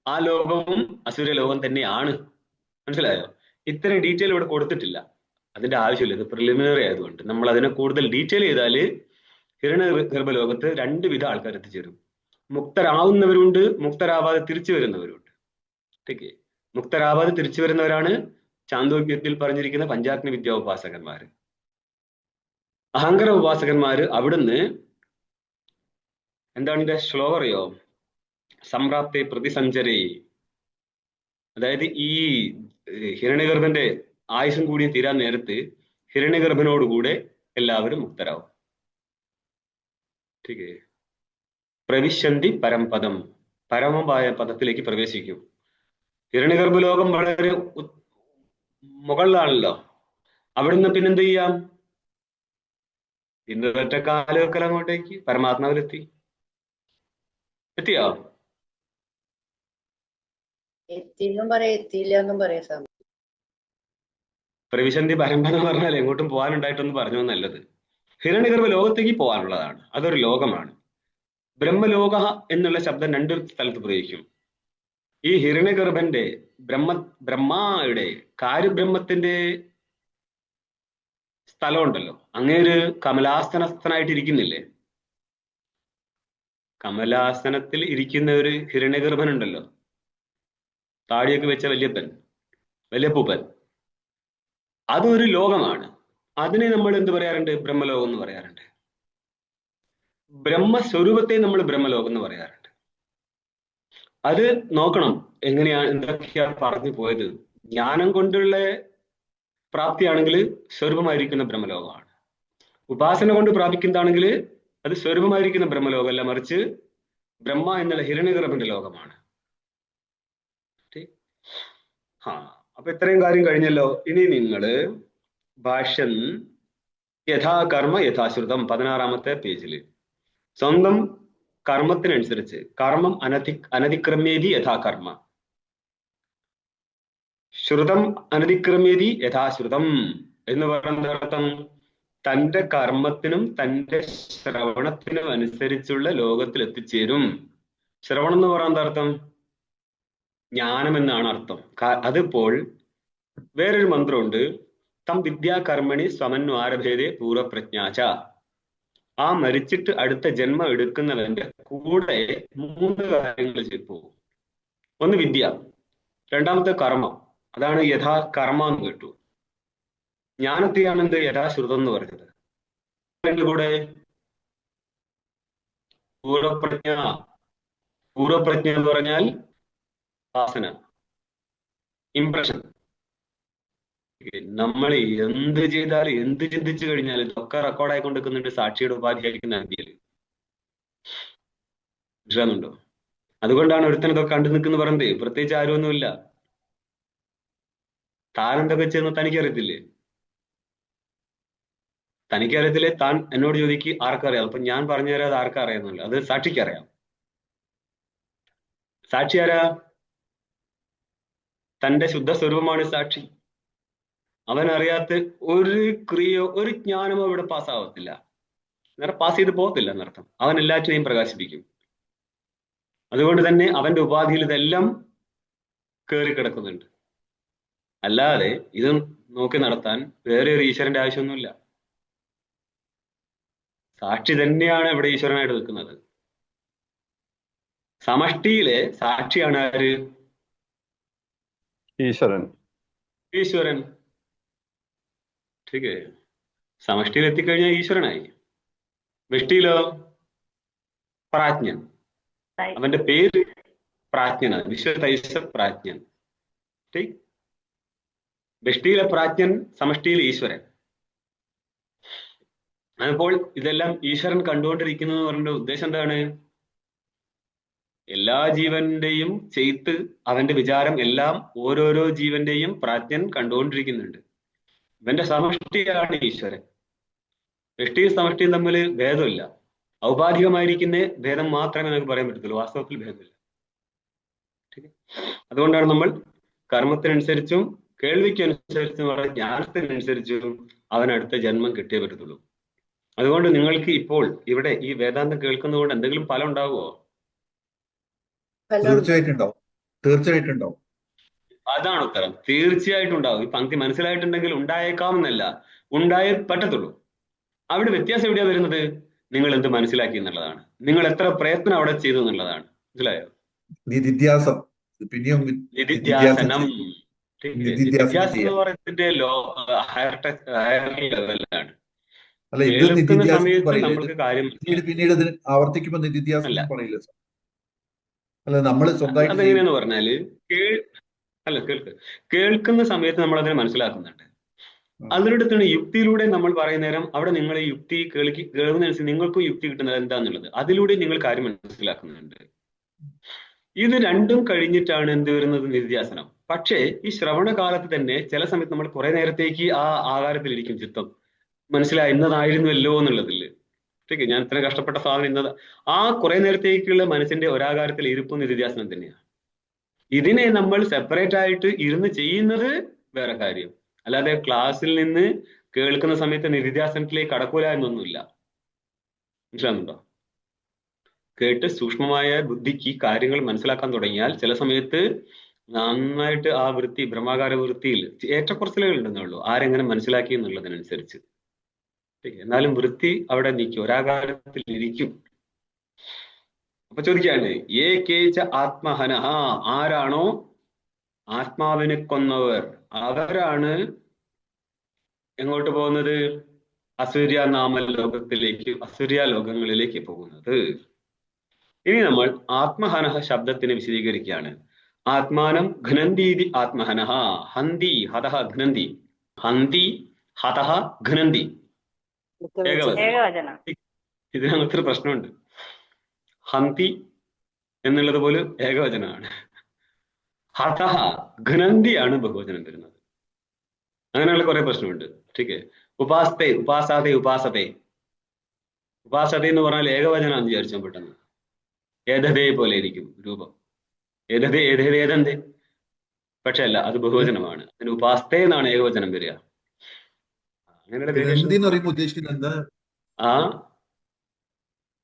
ആ ലോകവും അസുര ലോകം തന്നെയാണ്. മനസ്സിലായോ? ഇത്രയും ഡീറ്റെയിൽ ഇവിടെ കൊടുത്തിട്ടില്ല, അതിന്റെ ആവശ്യമില്ല. ഇത് പ്രിലിമിനറി ആയതുകൊണ്ട്. നമ്മൾ അതിനെ കൂടുതൽ ഡീറ്റെയിൽ ചെയ്താൽ ഹിരണ്യഗർഭ ലോകത്ത് രണ്ട് വിധ ആൾക്കാർ എത്തിച്ചേരും. മുക്തരാവുന്നവരുണ്ട്, മുക്തരാവാതെ തിരിച്ചു വരുന്നവരുണ്ട്. മുക്തരാവാതെ തിരിച്ചു വരുന്നവരാണ് ചാന്തോക്യത്തിൽ പറഞ്ഞിരിക്കുന്ന പഞ്ചാഗ്നി വിദ്യാ ഉപാസകന്മാര്. അഹങ്കാര ഉപാസകന്മാര് അവിടുന്ന് എന്താണ് ഇതിന്റെ ശ്ലോകം അറിയോ? സംപ്രാപ്തെ പ്രതിസഞ്ചരേ. അതായത് ഈ ഹിരണ്യഗർഭന്റെ ആയുസും കൂടി തീരാൻ നേരത്ത് ഹിരണ്യഗർഭനോടുകൂടെ എല്ലാവരും മുക്തരാവും. പ്രവിശന്തി പരംപദം, പരമമായ പദത്തിലേക്ക് പ്രവേശിക്കും. ഹിരണ്യഗർഭലോകം വളരെ മുകളിലാണല്ലോ. അവിടുന്ന് പിന്നെന്ത് ചെയ്യാം? ഇന്നൊറ്റ കാല് വെക്കൽ അങ്ങോട്ടേക്ക് പരമാത്മാവിലെത്തി. എത്തിയോ? എത്തിന്നും പറയാ, എത്തിയില്ല എന്നും പറയാം. പ്രവിശന്തി പരമ്പര എന്ന് പറഞ്ഞാൽ എങ്ങോട്ടും പോകാനുണ്ടായിട്ടൊന്ന് പറഞ്ഞു നല്ലത്. ഹിരണ്യഗർഭ ലോകത്തേക്ക് പോകാനുള്ളതാണ്. അതൊരു ലോകമാണ്. ബ്രഹ്മലോക എന്നുള്ള ശബ്ദം രണ്ട് സ്ഥലത്ത് പ്രയോഗിക്കും. ഈ ഹിരണ്യഗർഭന്റെ ബ്രഹ്മയുടെ കാര്യബ്രഹ്മത്തിന്റെ സ്ഥലമുണ്ടല്ലോ, അങ്ങേര് കമലാസനസ്ഥനായിട്ടിരിക്കുന്നില്ലേ? കമലാസനത്തിൽ ഇരിക്കുന്ന ഒരു ഹിരണ്യഗർഭൻ ഉണ്ടല്ലോ, താടിയൊക്കെ വെച്ച വല്യപ്പൂപ്പൻ. അതൊരു ലോകമാണ്. അതിനെ നമ്മൾ എന്ത് പറയാറുണ്ട്? ബ്രഹ്മലോകം എന്ന് പറയാറുണ്ട്. ബ്രഹ്മസ്വരൂപത്തെ നമ്മൾ ബ്രഹ്മലോകം എന്ന് പറയാറുണ്ട്. അത് നോക്കണം എങ്ങനെയാണ്, എന്തൊക്കെയാണ് പറഞ്ഞു പോയത്. ജ്ഞാനം കൊണ്ടുള്ള പ്രാപ്തിയാണെങ്കിൽ സ്വരൂപമായിരിക്കുന്ന ബ്രഹ്മലോകമാണ്. ഉപാസന കൊണ്ട് പ്രാപിക്കുന്നതാണെങ്കിൽ അത് സ്വരൂപമായിരിക്കുന്ന ബ്രഹ്മലോകമല്ല, മറിച്ച് ബ്രഹ്മ എന്നുള്ള ഹിരണ്യഗർഭന്റെ ലോകമാണ്. അപ്പൊ ഇത്രയും കാര്യം കഴിഞ്ഞല്ലോ. ഇനി നിങ്ങള് ഭാഷ്യം യഥാകർമ്മ യഥാശ്രുതം 16-ാമത്തെ പേജില് സ്വന്തം കർമ്മത്തിനനുസരിച്ച്, കർമ്മം അനതിക്രമ്യേതി യഥാകർമ്മ, ശ്രുതം അനതിക്രമ്യേതി യഥാശ്രുതം എന്ന് പറയുന്ന അർത്ഥം തന്റെ കർമ്മത്തിനും തന്റെ ശ്രവണത്തിനും അനുസരിച്ചുള്ള ലോകത്തിൽ എത്തിച്ചേരും. ശ്രവണം എന്ന് പറയുന്ന അർത്ഥം ജ്ഞാനം എന്നാണ് അർത്ഥം. അതിപ്പോൾ വേറൊരു മന്ത്രമുണ്ട്, തം വിദ്യാകർമ്മണി സ്വമന്വാരഭേദേ പൂർവപ്രജ്ഞാച. ആ മരിച്ചിട്ട് അടുത്ത ജന്മം എടുക്കുന്നവന്റെ കൂടെ 3 കാര്യങ്ങൾ പോകും. ഒന്ന് വിദ്യ, രണ്ടാമത്തെ കർമ്മം, അതാണ് യഥാ കർമ്മ എന്ന് കേട്ടു. ജ്ഞാനത്തെയാണ് എന്ത് യഥാശ്രുതം എന്ന് പറഞ്ഞത്. അതിന്റെ കൂടെ പൂർവപ്രജ്ഞ. പൂർവപ്രജ്ഞ എന്ന് പറഞ്ഞാൽ വാസന, ഇംപ്രഷൻ. നമ്മൾ എന്ത് ചെയ്താലും എന്ത് ചിന്തിച്ചു കഴിഞ്ഞാൽ ഇതൊക്കെ റെക്കോർഡായി കൊണ്ടിരിക്കുന്നുണ്ട് സാക്ഷിയുടെ ഉപാധിയായിരിക്കുന്ന അന്ത്യയിൽ. മനസ്സിലാകുന്നുണ്ടോ? അതുകൊണ്ടാണ് ഒരുത്തൻ ഇതൊക്കെ കണ്ടു നിൽക്കുന്ന പറയുന്നത്. പ്രത്യേകിച്ച് ആരുമൊന്നുമില്ല. താൻ എന്തൊക്കെ ചെയ്യുന്ന തനിക്കറിയത്തില്ലേ? തനിക്കറിയത്തില്ലേ? താൻ എന്നോട് ചോദിക്ക് ആർക്കറിയാം. അപ്പൊ ഞാൻ പറഞ്ഞുതരാം അത് ആർക്കറിയാമെന്നില്ല. അത് സാക്ഷിക്കറിയാം. സാക്ഷി ആരാ? തന്റെ ശുദ്ധ സ്വരൂപമാണ് സാക്ഷി. അവനറിയാത്ത ഒരു ക്രിയോ ഒരു ജ്ഞാനമോ ഇവിടെ പാസ്സാവത്തില്ല. അന്നേരം പാസ് ചെയ്ത് പോകത്തില്ല എന്നർത്ഥം. അവൻ എല്ലാറ്റിനെയും പ്രകാശിപ്പിക്കും. അതുകൊണ്ട് തന്നെ അവന്റെ ഉപാധിയിൽ ഇതെല്ലാം കയറി കിടക്കുന്നുണ്ട്. അല്ലാതെ ഇത് നോക്കി നടത്താൻ വേറെ ഒരു ഈശ്വരന്റെ ആവശ്യമൊന്നുമില്ല. സാക്ഷി തന്നെയാണ് ഇവിടെ ഈശ്വരനായിട്ട് നിൽക്കുന്നത്. സമഷ്ടിയിലെ സാക്ഷിയാണ് ആര്? ഈശ്വരൻ. ഈശ്വരൻ. ठीक है. സമഷ്ടിയിൽ എത്തിക്കഴിഞ്ഞാൽ ഈശ്വരനായി. വ്യഷ്ടിയിലോ പ്രാജ്ഞൻ. അവന്റെ പേര് പ്രാജ്ഞനാണ്. വിശ്വതൈസ പ്രാജ്ഞൻ. വ്യഷ്ടിയിലെ പ്രാജ്ഞൻ, സമഷ്ടിയിലെ ഈശ്വരൻ. അപ്പോൾ ഇതെല്ലാം ഈശ്വരൻ കണ്ടുകൊണ്ടിരിക്കുന്നു എന്ന് പറഞ്ഞ ഉദ്ദേശം എന്താണ്? എല്ലാ ജീവന്റെയും ചെയ്ത്ത് അവന്റെ വിചാരം എല്ലാം ഓരോരോ ജീവന്റെയും പ്രാജ്ഞൻ കണ്ടുകൊണ്ടിരിക്കുന്നുണ്ട്. ഇവന്റെ സമഷ്ടിയാണ് ഈശ്വരൻ. വ്യഷ്ടിയും സമഷ്ടിയും തമ്മിൽ ഭേദമില്ല. ഔപാധികമായിരിക്കുന്ന ഭേദം മാത്രമേ നമുക്ക് പറയാൻ പറ്റത്തുള്ളൂ. വാസ്തവത്തിൽ ഭേദമില്ല. അതുകൊണ്ടാണ് നമ്മൾ കർമ്മത്തിനനുസരിച്ചും കേൾവിക്കനുസരിച്ചും ജ്ഞാനത്തിനനുസരിച്ചും അവനടുത്ത ജന്മം കിട്ടിയേ പറ്റത്തുള്ളൂ. അതുകൊണ്ട് നിങ്ങൾക്ക് ഇപ്പോൾ ഇവിടെ ഈ വേദാന്തം കേൾക്കുന്നതുകൊണ്ട് എന്തെങ്കിലും ഫലം ഉണ്ടാവുമോ? തീർച്ചയായിട്ടും ഉണ്ടാവും. അതാണ് ഉത്തരം. തീർച്ചയായിട്ടും ഉണ്ടാവും. ഈ പങ്ക്തി മനസ്സിലായിട്ടുണ്ടെങ്കിൽ ഉണ്ടായേക്കാമെന്നല്ല, ഉണ്ടായേ പറ്റത്തുള്ളൂ. അവിടെ വ്യത്യാസം എവിടെയാ വരുന്നത്? നിങ്ങൾ എന്ത് മനസ്സിലാക്കി എന്നുള്ളതാണ്. നിങ്ങൾ എത്ര പ്രയത്നം അവിടെ ചെയ്തു എന്നുള്ളതാണ്. മനസ്സിലായോ? നിധിധ്യാസം. പിന്നെയും നിധിധ്യാസനം. നിധിധ്യാസം എന്ന് പറയുന്നതിന്റെ ഹയർ ലെവലാണ്. അല്ല, ഇത് കേൾക്കുന്ന നിധിധ്യാസം സമയത്ത് നമ്മൾക്ക് കാര്യം പിന്നീട് അതിന് ആവർത്തിക്കുമ്പോൾ നിധിധ്യാസം പറയില്ല സാർ. അല്ല, നമ്മൾ സ്വന്തമായിട്ട് അതെങ്ങനെയാന്ന് പറഞ്ഞാല് കേൾക്കുന്ന സമയത്ത് നമ്മൾ അതിനെ മനസ്സിലാക്കുന്നുണ്ട്. അതിനടുത്താണ് യുക്തിയിലൂടെ നമ്മൾ പറയുന്ന നേരം അവിടെ നിങ്ങൾ യുക്തി കേൾക്കുന്നതനുസരിച്ച് നിങ്ങൾക്കും യുക്തി കിട്ടുന്നത് എന്താന്നുള്ളത് അതിലൂടെ നിങ്ങൾ കാര്യം മനസ്സിലാക്കുന്നുണ്ട്. ഇത് രണ്ടും കഴിഞ്ഞിട്ടാണ് എന്ത് വരുന്നത്? നിധിധ്യാസനം. പക്ഷേ ഈ ശ്രവണകാലത്ത് തന്നെ ചില സമയത്ത് നമ്മൾ കുറെ നേരത്തേക്ക് ആ ആകാരത്തിലിരിക്കും ചിത്തം. മനസ്സിലായി ഇന്നതായിരുന്നുവല്ലോ എന്നുള്ളതില്. ശരി, ഞാൻ ഇത്ര കഷ്ടപ്പെട്ട സാധനം ഇന്നത്. ആ കുറെ നേരത്തേക്കുള്ള മനസ്സിന്റെ ഒരാകാരത്തിൽ ഇരിപ്പും നിധിധ്യാസനം തന്നെയാണ്. ഇതിനെ നമ്മൾ സെപ്പറേറ്റ് ആയിട്ട് ഇരുന്ന് ചെയ്യുന്നത് വേറെ കാര്യം. അല്ലാതെ ക്ലാസ്സിൽ നിന്ന് കേൾക്കുന്ന സമയത്ത് നിധിധ്യാസനത്തിലേക്ക് കടക്കൂല എന്നൊന്നുമില്ല. മനസ്സിലാകുന്നുണ്ടോ? കേട്ട് സൂക്ഷ്മമായ ബുദ്ധിക്ക് കാര്യങ്ങൾ മനസ്സിലാക്കാൻ തുടങ്ങിയാൽ ചില സമയത്ത് നന്നായിട്ട് ആ വൃത്തി ബ്രഹ്മാകാര വൃത്തിയിൽ ഏറ്റക്കുറച്ചിലുകൾ ഉണ്ടെന്നേ ഉള്ളൂ, ആരെങ്ങനെ മനസ്സിലാക്കി എന്നുള്ളതിനനുസരിച്ച്. എന്നാലും വൃത്തി അവിടെ നിൽക്കും, ഒരാകാരത്തിൽ ഇരിക്കും. അപ്പൊ ചോദിക്കാണ്, ഏ കേച്ച ആത്മഹനഹ, ആരാണോ ആത്മാവിനെ കൊന്നവർ അവരാണ് എങ്ങോട്ട് പോകുന്നത്? അസൂര്യ നാമ ലോകത്തിലേക്ക്, അസൂര്യ ലോകങ്ങളിലേക്ക് പോകുന്നത്. ഇനി നമ്മൾ ആത്മഹനഹ ശബ്ദത്തിനെ വിശദീകരിക്കുകയാണ്. ആത്മാനം ഘ്നന്തി ആത്മഹനഹ. ഹന്തി ഹതഹ ഘ്നന്തി. ഹന്തി ഹതഹ ഘ്നന്തി. ഏകവചനം. ഇതിനകത്തൊരു പ്രശ്നമുണ്ട്. ഹന്തി എന്നുള്ളത് പോലും ഏകവചനമാണ്. ഹതഹ ഘ്നന്തിയാണ് ബഹുവചനം വരുന്നത്. അങ്ങനെയുള്ള കുറെ പ്രശ്നമുണ്ട്. ठीक ഉപാസത്തെ, ഉപാസാതെ, ഉപാസത്തെ. ഉപാസത എന്ന് പറഞ്ഞാൽ ഏകവചനം വിചാരിച്ചാൽ പെട്ടെന്ന് ഏതതേ പോലെ ഇരിക്കും രൂപം. ഏതതേ ഏതേത് ഏതെന്തേ, പക്ഷെ അല്ല, അത് ബഹുവചനമാണ്. അതിന് ഉപാസത്തെ എന്നാണ് ഏകവചനം വരിക. അങ്ങനെയുള്ള ഗ്രന്ഥി വേരിയേഷൻ എന്ന് പറയുമ്പോൾ ഉദ്ദേശിക്കുന്നത് എന്താ? ആ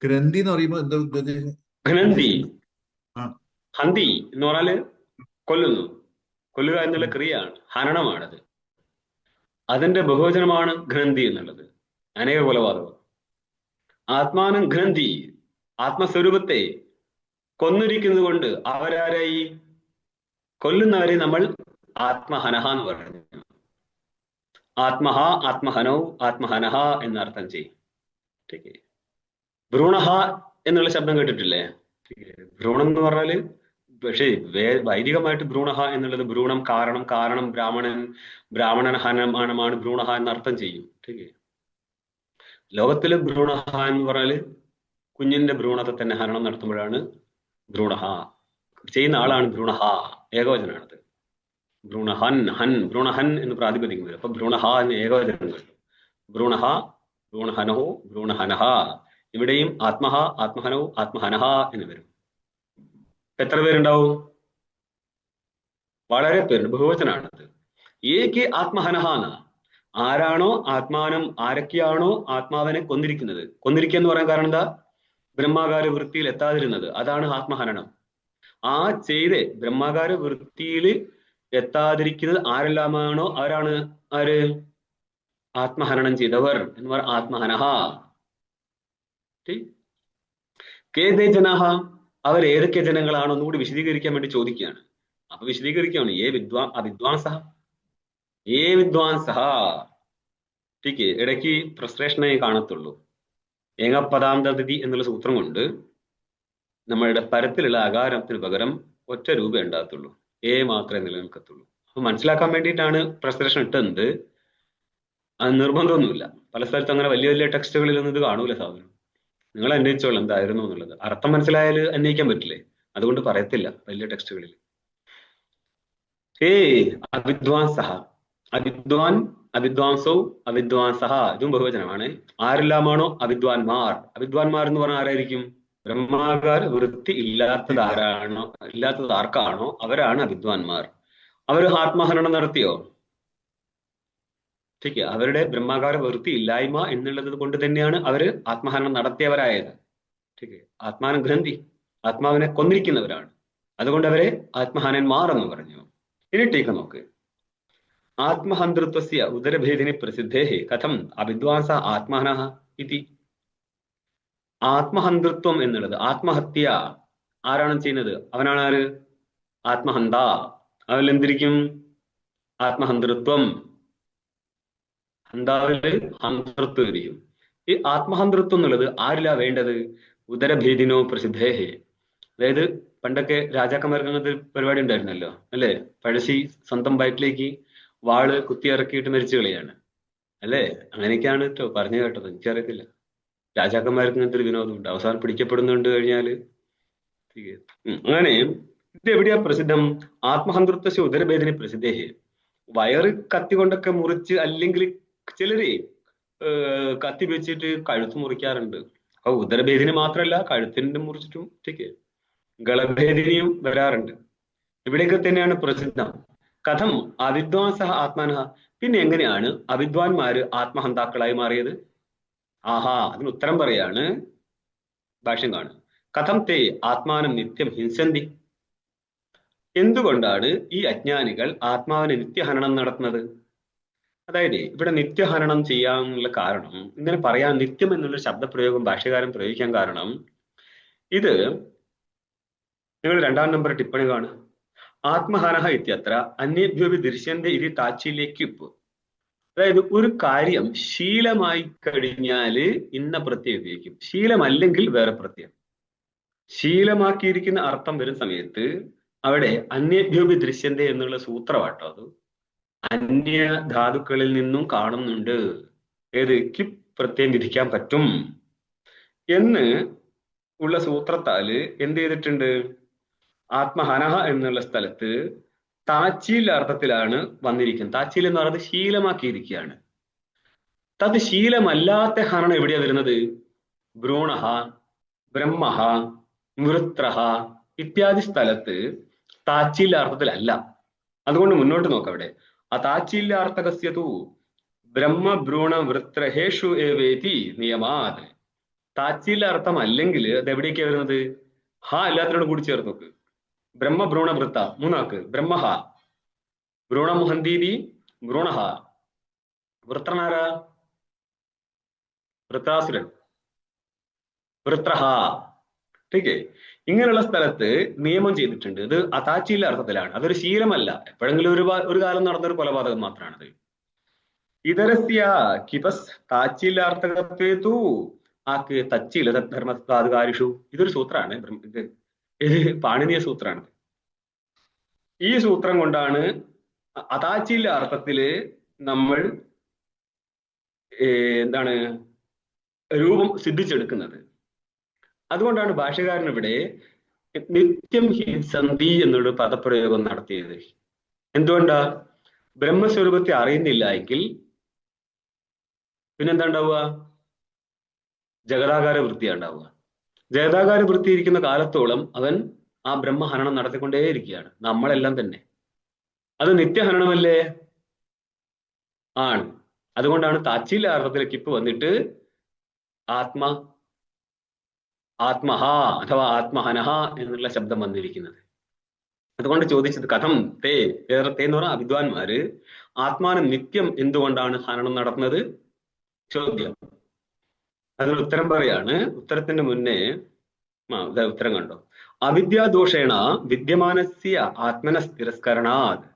ഗ്രന്ഥി എന്ന് പറയുമ്പോൾ എന്താ ഉദ്ദേശിക്കുന്നത്? ഘനന്തി ആ ഹന്തി എന്ന് പറഞ്ഞാല് കൊല്ലുന്നു, കൊല്ലുക എന്നുള്ള ക്രിയയാണ്, ഹനനമാണത്. അതിന്റെ ബഹുവചനമാണ് ഘ്നന്തി എന്നുള്ളത്. അനേക കൊലപാതകം. ആത്മാനം ഘ്നന്തി, ആത്മസ്വരൂപത്തെ കൊന്നിരിക്കുന്നത് കൊണ്ട് അവരാരായി? കൊല്ലുന്നവരെ നമ്മൾ ആത്മഹനഹ എന്ന് പറഞ്ഞു. ആത്മഹ, ആത്മഹനൗ, ആത്മഹനഹ എന്നർത്ഥം ചെയ്യും. ഭ്രൂണഹ എന്നുള്ള ശബ്ദം കേട്ടിട്ടില്ലേ? ഭ്രൂണം എന്ന് പറഞ്ഞാല്, പക്ഷേ വൈദികമായിട്ട് ഭ്രൂണഹ എന്നുള്ളത് ഭ്രൂണം കാരണം, കാരണം ബ്രാഹ്മണൻ ഹനമാണ് ഭ്രൂണഹ എന്നർത്ഥം ചെയ്യും. ലോകത്തില് ഭ്രൂണഹ എന്ന് പറഞ്ഞാല് കുഞ്ഞിന്റെ ഭ്രൂണത്തെ തന്നെ ഹരണം നടത്തുമ്പോഴാണ് ഭ്രൂണഹ, ചെയ്യുന്ന ആളാണ് ഭ്രൂണഹ, ഏകവചനാണത്. ഭ്രൂണഹൻ, ഭ്രൂണഹൻ എന്ന് പ്രാതിപതികം വരും. അപ്പൊ ഭ്രൂണഹ എന്ന് ഏകവചനം കിട്ടും. ഭ്രൂണഹ, ഭ്രൂണഹനഹോ, ഭ്രൂണഹനഹ. ഇവിടെയും ആത്മഹ, ആത്മഹനോ, ആത്മഹനഹ എന്ന് വരും. എത്ര പേരുണ്ടാവും? വളരെ പേരുണ്ട്. ബഹുവചനാണത്. ഏകെ ആത്മഹനഹ എന്ന, ആരാണോ ആത്മാനം, ആരൊക്കെയാണോ ആത്മാവിനെ കൊന്നിരിക്കുന്നത്. കൊന്നിരിക്കുക എന്ന് പറയാൻ കാരണം എന്താ? ബ്രഹ്മാകാര വൃത്തിയിൽ എത്താതിരുന്നത്, അതാണ് ആത്മഹനനം. ആ ചെയ്ത് ബ്രഹ്മാകാര വൃത്തിയിൽ എത്താതിരിക്കുന്നത് ആരെല്ലാമാണോ അവരാണ് ആര്? ആത്മഹനനം ചെയ്തവർ എന്ന് പറയാം, ആത്മഹനഹ. കേതേ ജനാഹ, അവർ ഏതൊക്കെ ജനങ്ങളാണോ ഒന്നുകൂടി വിശദീകരിക്കാൻ വേണ്ടി ചോദിക്കുകയാണ്. അപ്പൊ വിശദീകരിക്കുകയാണ്, അവിദ്വാൻസഹ, വിദ്വാൻസഹ. ടീക്ക് ഇടയ്ക്ക് ഫ്രസ്ട്രേഷനെ കാണത്തുള്ളൂ. ഏകപദാന്തതി എന്നുള്ള സൂത്രം കൊണ്ട് നമ്മളുടെ പരത്തിലുള്ള അകാരത്തിന് പകരം ഒറ്റ രൂപ ഉണ്ടാകത്തുള്ളൂ, മാത്രമേ നിലനിൽക്കത്തുള്ളൂ. അപ്പൊ മനസ്സിലാക്കാൻ വേണ്ടിയിട്ടാണ് ഫ്രസ്ട്രേഷൻ ഇട്ടത്. അത് നിർബന്ധമൊന്നുമില്ല. പല സ്ഥലത്തും അങ്ങനെ വലിയ വലിയ ടെക്സ്റ്റുകളിലൊന്നും ഇത് കാണൂല സാധനം. നിങ്ങൾ അന്വേഷിച്ചോളൂ എന്തായിരുന്നു എന്നുള്ളത്. അർത്ഥം മനസ്സിലായാൽ അന്വയിക്കാൻ പറ്റില്ലേ? അതുകൊണ്ട് പറയത്തില്ല വലിയ ടെക്സ്റ്റുകളിൽ. അവിദ്വാൻസഹ, അവിദ്വാൻ, അവിദ്വാംസോ, അവിദ്വാൻസഹ, ഇതും ബഹുവചനമാണ്. ആരെല്ലാമാണോ അവിദ്വാൻമാർ. അവിദ്വാൻമാർ എന്ന് പറഞ്ഞാൽ ആരായിരിക്കും? ബ്രഹ്മാകാര വൃത്തി ഇല്ലാത്തത് ആർക്കാണോ അവരാണ് അവിദ്വാൻമാർ. അവർ ആത്മഹനനം നടത്തിയോ? അവരുടെ ബ്രഹ്മാകാര വൃത്തി ഇല്ലായ്മ എന്നുള്ളത് കൊണ്ട് തന്നെയാണ് അവര് ആത്മഹനനം നടത്തിയവരായത്. ആത്മാനം ഗ്രന്ഥി, ആത്മാവിനെ കൊന്നിരിക്കുന്നവരാണ്. അതുകൊണ്ട് അവരെ ആത്മഹനന്മാർ എന്ന് പറഞ്ഞു. ഇനി ടീക്ക നോക്ക്. ആത്മഹന്തൃത്വസ്യ ഉദരഭേദിനി പ്രസിദ്ധേ കഥം അവിദ്വാൻസ ആത്മഹനഃ ഇതി. ആത്മഹന്തൃത്വം എന്നുള്ളത്, ആത്മഹത്യ ആരാണ് ചെയ്യുന്നത്? അവനാണ് ആര്? ആത്മഹന്ത. അവൻ എന്തിരിക്കും? ആത്മഹന്തൃത്വം. ഹന്താവില് ഹന്തൃത്വം ഇരിക്കും. ഈ ആത്മഹന്തൃത്വം എന്നുള്ളത് ആരിലാ വേണ്ടത്? ഉദരഭേദിനോ പ്രസിദ്ധേഹേ. അതായത് പണ്ടൊക്കെ രാജാക്കന്മാർക്ക് അങ്ങനത്തെ പരിപാടി ഉണ്ടായിരുന്നല്ലോ അല്ലെ? പഴശ്ശി സ്വന്തം വയറ്റിലേക്ക് വാള് കുത്തി ഇറക്കിയിട്ട് മരിച്ചു കളിയാണ് അല്ലേ? അങ്ങനെയൊക്കെയാണ് കേട്ടോ പറഞ്ഞു കേട്ടത്, എനിക്കറിയത്തില്ല. രാജാക്കന്മാർക്ക് ഇങ്ങനത്തെ ഒരു വിനോദമുണ്ട്. അവസാനം പിടിക്കപ്പെടുന്നുണ്ട് കഴിഞ്ഞാല്. അങ്ങനെ ഇത് എവിടെയാ പ്രസിദ്ധം? ആത്മഹന്തൃത്വ ഉദരഭേദിനി പ്രസിദ്ധേഹേ. വയറ് കത്തി കൊണ്ടൊക്കെ മുറിച്ച്, അല്ലെങ്കിൽ ചിലര് കത്തി വെച്ചിട്ട് കഴുത്ത് മുറിക്കാറുണ്ട്. അപ്പൊ ഉദരഭേദിനി മാത്രമല്ല, കഴുത്തിന്റെ മുറിച്ചിട്ടും ഗളഭേദിനിയും വരാറുണ്ട്. ഇവിടെയൊക്കെ തന്നെയാണ് പ്രസിദ്ധം. കഥം അവിദ്വാൻസഹ ആത്മാനഹ. പിന്നെ എങ്ങനെയാണ് അവിദ്വാൻമാര് ആത്മഹന്താക്കളായി മാറിയത്? ആഹാ, അതിന് ഉത്തരം പറയാണ്. ഭാഷ്യം കാണും. കഥം തേ ആത്മാനം നിത്യം ഹിംസന്തി. എന്തുകൊണ്ടാണ് ഈ അജ്ഞാനികൾ ആത്മാവിനെ നിത്യഹനനം നടത്തുന്നത്? അതായത് ഇവിടെ നിത്യഹനനം ചെയ്യാനുള്ള കാരണം, ഇങ്ങനെ പറയാൻ നിത്യം എന്നുള്ള ശബ്ദപ്രയോഗം ഭാഷ്യകാരൻ പ്രയോഗിക്കാൻ കാരണം, ഇത് നിങ്ങൾ 2-ാം നമ്പർ ടിപ്പണി കാണുക. ആത്മഹനഃ ഇത്യത്ര അന്യേഭ്യോപി ദൃശ്യന്തെ ഇതി താച്ചില്യക്യുപ്പ്. അതായത് ഒരു കാര്യം ശീലമായി കഴിഞ്ഞാല് ഇന്ന പ്രത്യയം ഉപയോഗിക്കും, ശീലമല്ലെങ്കിൽ വേറെ പ്രത്യയം. ശീലമാക്കിയിരിക്കുന്ന അർത്ഥം വരുന്ന സമയത്ത് അവിടെ അന്യേഭ്യോപി ദൃശ്യന്തെ എന്നുള്ള സൂത്രമാട്ടോ അത്. അന്യ ധാതുക്കളിൽ നിന്നും കാണുന്നുണ്ട്. ഏത്? ക്യുപ് പ്രത്യയം വിധിക്കാൻ പറ്റും എന്ന് ഉള്ള സൂത്രത്താല് എന്ത് ചെയ്തിട്ടുണ്ട്? ആത്മഹനഃ എന്നുള്ള സ്ഥലത്ത് താച്ചീൽ അർത്ഥത്തിലാണ് വന്നിരിക്കുന്നത്. താച്ചീൽ എന്ന് പറയുന്നത് ശീലമാക്കിയിരിക്കുകയാണ്. തത് ശീലമല്ലാത്ത ഹനനം എവിടെയാ വരുന്നത്? ഭ്രൂണഹ, ബ്രഹ്മഹ, വൃത്രഹ ഇത്യാദി സ്ഥലത്ത് താച്ചീല്യാർത്ഥത്തിലല്ല. അതുകൊണ്ട് മുന്നോട്ട് നോക്കാം. അവിടെ ആ താച്ചീല്യാർത്ഥകസ്യതു ബ്രഹ്മഭ്രൂണ വൃത്രഹേഷു ഏവേതി നിയമാത്. താച്ചിയിലെ അർത്ഥം അല്ലെങ്കിൽ അത് എവിടേക്കാ വരുന്നത്? ഹ എല്ലാത്തിനോടും കൂടി ചേർത്ത് നോക്ക്. ബ്രഹ്മഭ്രൂണ വൃത്ത മൂന്നാക്ക്. ബ്രഹ്മഹ, ഭ്രൂണമുഹന്തീതി ഭ്രൂണഹ. വൃത്രനാരാ? വൃത്രാസുരൻ. വൃത്രഹ. ടീക്കേ, ഇങ്ങനെയുള്ള സ്ഥലത്ത് നിയമം ചെയ്തിട്ടുണ്ട്. ഇത് അതാച്ചിയിലെ അർത്ഥത്തിലാണ്. അതൊരു ശീലമല്ല, എപ്പോഴെങ്കിലും ഒരു കാലം നടന്നൊരു കൊലപാതകം മാത്രമാണത്. ഇതരസ്യ കിപസ് താച്ചിലാർത്ഥകത്വേതു ആക്ക് തച്ചില ധർമ്മസാധുകാരിഷു. ഇതൊരു സൂത്രമാണ്, ഇത് പാണിനീയ സൂത്രമാണ്. ഈ സൂത്രം കൊണ്ടാണ് അതാച്ചിയിലെ അർത്ഥത്തില് നമ്മൾ എന്താണ് രൂപം സിദ്ധിച്ചെടുക്കുന്നത്. അതുകൊണ്ടാണ് ഭാഷകാരൻ ഇവിടെ നിത്യം ഹി സന്ധി എന്നുള്ള പദപ്രയോഗം നടത്തിയത്. എന്തുകൊണ്ടാ? ബ്രഹ്മസ്വരൂപത്തെ അറിയുന്നില്ല എങ്കിൽ പിന്നെന്താ ഉണ്ടാവുക? ജഗതാകാര വൃത്തിയാണ് ഉണ്ടാവുക. ജഗതാകാര വൃത്തി ഇരിക്കുന്ന കാലത്തോളം അവൻ ആ ബ്രഹ്മഹനനം നടത്തിക്കൊണ്ടേയിരിക്കുകയാണ്. നമ്മളെല്ലാം തന്നെ അത് നിത്യഹനനമല്ലേ? ആണ്. അതുകൊണ്ടാണ് താച്ചിയിലെ അർത്ഥത്തിലേക്ക് ഇപ്പൊ വന്നിട്ട് ആത്മഹ അഥവാ ആത്മഹനഹ എന്നുള്ള ശബ്ദം വന്നിരിക്കുന്നത്. അതുകൊണ്ട് ചോദിച്ചത് കഥം തേ എന്ന് പറഞ്ഞാൽ വിദ്വാൻമാര് ആത്മാനം നിത്യം എന്തുകൊണ്ടാണ് ഹനനം നടത്തുന്നത് ചോദ്യം. അതിന് ഉത്തരം പറയാണ്. ഉത്തരത്തിന്റെ മുന്നേ ഉത്തരം കണ്ടോ? അവിദ്യാദോഷേണ വിദ്യമാനസ്യ ആത്മന തിരസ്കരണാത്.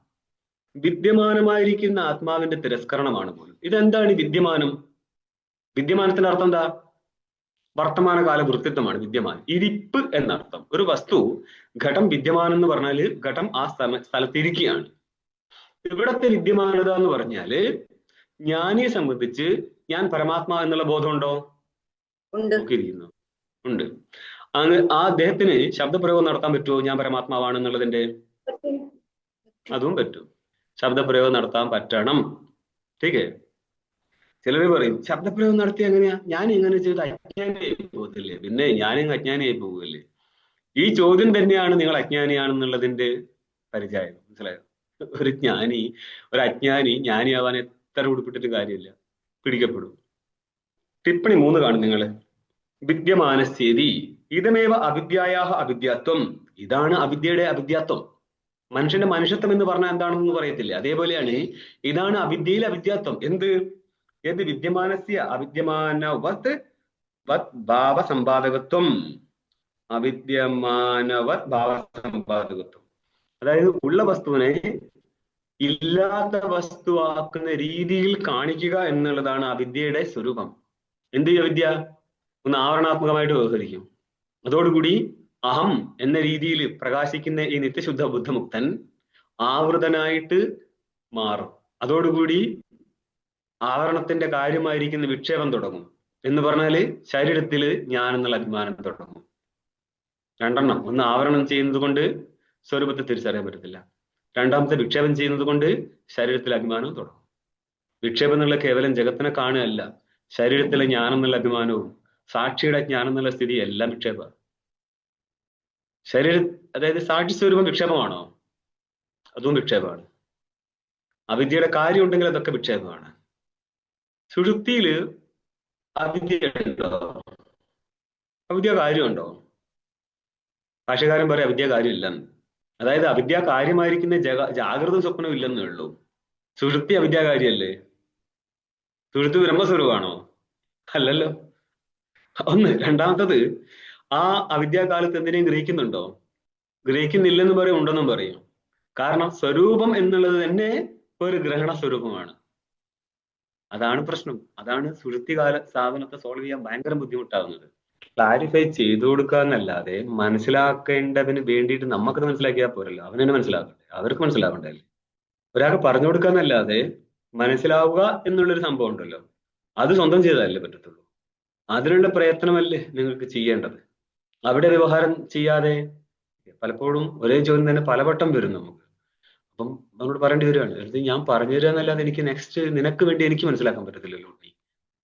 വിദ്യമാനമായിരിക്കുന്ന ആത്മാവിന്റെ തിരസ്കരണമാണ് പോലും. ഇതെന്താണ് ഈ വിദ്യമാനം? വിദ്യമാനത്തിന്റെ അർത്ഥം എന്താ? വർത്തമാനകാല വൃത്തിത്വമാണ് വിദ്യമാനം. ഇരിപ്പ് എന്നർത്ഥം. ഒരു വസ്തു ഘടം വിദ്യമാനം എന്ന് പറഞ്ഞാല് ഘടം ആ സ്ഥലത്തിരിക്കുകയാണ്. ഇവിടത്തെ വിദ്യമാനത എന്ന് പറഞ്ഞാല് ജ്ഞാനിയെ സംബന്ധിച്ച് ഞാൻ പരമാത്മാ എന്നുള്ള ബോധമുണ്ടോ? നോക്കിയിരിക്കുന്നു. ഉണ്ട്. അങ്ങ് ആ അദ്ദേഹത്തിന് ശബ്ദപ്രയോഗം നടത്താൻ പറ്റുമോ? ഞാൻ പരമാത്മാവാണെന്നുള്ളതിന്റെ അതും പറ്റും. ശബ്ദപ്രയോഗം നടത്താൻ പറ്റണം. ടീക്കേ. ചിലര് പറയും ശബ്ദപ്രയോഗം നടത്തി എങ്ങനെയാ? ഞാൻ എങ്ങനെ ചെയ്ത് അജ്ഞാനിയായി പോകത്തില്ലേ? പിന്നെ ഞാനും അജ്ഞാനിയായി പോകുമല്ലേ? ഈ ചോദ്യം തന്നെയാണ് നിങ്ങൾ അജ്ഞാനിയാണെന്നുള്ളതിന്റെ പരിചയം. മനസ്സിലായോ? ഒരു ജ്ഞാനി ഒരു അജ്ഞാനി ജ്ഞാനിയാവാൻ എത്ര ഉടുപ്പിട്ടിട്ട് കാര്യമില്ല, പിടിക്കപ്പെടും. ടിപ്പണി 3 കാണും നിങ്ങള്. വിദ്യമാനസ്ഥിതി ഇതമേവ അവിദ്യായാഹ അവിദ്യാത്വം. ഇതാണ് അവിദ്യയുടെ അവിദ്യാത്വം. മനുഷ്യന്റെ മനുഷ്യത്വം എന്ന് പറഞ്ഞാൽ എന്താണെന്ന് പറയത്തില്ല. അതേപോലെയാണ് ഇതാണ് അവിദ്യയിലെ അവിദ്യാത്വം. എന്ത് വിദ്യമാനസ്യ അവിദ്യമാനവത് ഭാവസമ്പാദകത്വം. അവിദ്യമാനവത് ഭാവസമ്പാദകത്വം, അതായത് ഉള്ള വസ്തുവിനെ ഇല്ലാത്ത വസ്തുവാക്കുന്ന രീതിയിൽ കാണിക്കുക എന്നുള്ളതാണ് അവിദ്യയുടെ സ്വരൂപം. എന്ത് അവിദ്യ? ഒന്ന് ആവരണാത്മകമായിട്ട് വ്യവഹരിക്കും. അതോടുകൂടി അഹം എന്ന രീതിയിൽ പ്രകാശിക്കുന്ന ഈ നിത്യശുദ്ധ ബുദ്ധമുക്തൻ ആവൃതനായിട്ട് മാറും. അതോടുകൂടി ആവരണത്തിന്റെ കാര്യമായിരിക്കുന്ന വിക്ഷേപം തുടങ്ങും. എന്ന് പറഞ്ഞാല് ശരീരത്തില് ഞാൻ എന്നുള്ള അഭിമാനം തുടങ്ങും. 2 എണ്ണം. ഒന്ന് ആവരണം ചെയ്യുന്നത് കൊണ്ട് സ്വരൂപത്തെ തിരിച്ചറിയാൻ പറ്റത്തില്ല. രണ്ടാമത്തെ വിക്ഷേപം ചെയ്യുന്നത് കൊണ്ട് ശരീരത്തിലെ അഭിമാനവും തുടങ്ങും. വിക്ഷേപം എന്നുള്ള കേവലം ജഗത്തിനെ കാണുകയല്ല, ശരീരത്തിലെ ജ്ഞാനം എന്നുള്ള അഭിമാനവും സാക്ഷിയുടെ ജ്ഞാനം എന്നുള്ള സ്ഥിതി എല്ലാം വിക്ഷേപമാണ്. അതായത് സാക്ഷി സ്വരൂപം വിക്ഷേപമാണോ? അതും വിക്ഷേപമാണ്. അവിദ്യയുടെ കാര്യം ഉണ്ടെങ്കിൽ അതൊക്കെ വിക്ഷേപമാണ്. സുഷുപ്തിയില് അവിദ്യ ഉണ്ടോ? അവിദ്യ കാര്യമുണ്ടോ? ഭാഷകാരൻ പറയാം അവിദ്യ കാര്യമില്ലെന്ന്. അതായത് അവിദ്യ കാര്യമായിരിക്കുന്ന ജാഗ്രത സ്വപ്നം ഇല്ലെന്നേ ഉള്ളൂ. സുഷുപ്തി അവിദ്യ കാര്യമല്ലേ? സുഷുപ്തി ബ്രഹ്മസ്വരൂപമാണോ? അല്ലല്ലോ. ഒന്ന്. രണ്ടാമത്തത്, ആ അവിദ്യാകാലത്ത് എന്തിനേയും ഗ്രഹിക്കുന്നുണ്ടോ? ഗ്രഹിക്കുന്നില്ലെന്ന് പറയും, ഉണ്ടെന്നും പറയും. കാരണം സ്വരൂപം എന്നുള്ളത് തന്നെ ഒരു ഗ്രഹണ സ്വരൂപമാണ്. അതാണ് പ്രശ്നം. അതാണ് സുഷുപ്തികാല സാധനത്തെ സോൾവ് ചെയ്യാൻ ഭയങ്കര ബുദ്ധിമുട്ടാകുന്നത്. ക്ലാരിഫൈ ചെയ്തു കൊടുക്കുക എന്നല്ലാതെ മനസ്സിലാക്കേണ്ടതിന് വേണ്ടിയിട്ട് നമുക്കത് മനസ്സിലാക്കിയാൽ പോരല്ലോ. അവനെന്നെ മനസ്സിലാക്കണ്ടേ, അവർക്ക് മനസ്സിലാവണ്ടേ? ഒരാൾക്ക് പറഞ്ഞു കൊടുക്കുക എന്നല്ലാതെ മനസ്സിലാവുക എന്നുള്ളൊരു സംഭവം ഉണ്ടല്ലോ, അത് സ്വന്തം ചെയ്താലല്ലേ പറ്റത്തുള്ളൂ. അതിനുള്ള പ്രയത്നമല്ലേ നിങ്ങൾക്ക് ചെയ്യേണ്ടത്. അവിടെ വ്യവഹാരം ചെയ്യാതെ പലപ്പോഴും ഒരേ ചോദ്യം തന്നെ പലവട്ടം വരും നമുക്ക്. അപ്പം നമ്മളോട് പറയേണ്ടി വരികയാണ്, ഇത് ഞാൻ പറഞ്ഞു തരിക എന്നല്ലാതെ എനിക്ക് നെക്സ്റ്റ് നിനക്ക് വേണ്ടി എനിക്ക് മനസ്സിലാക്കാൻ പറ്റത്തില്ലല്ലോ. നീ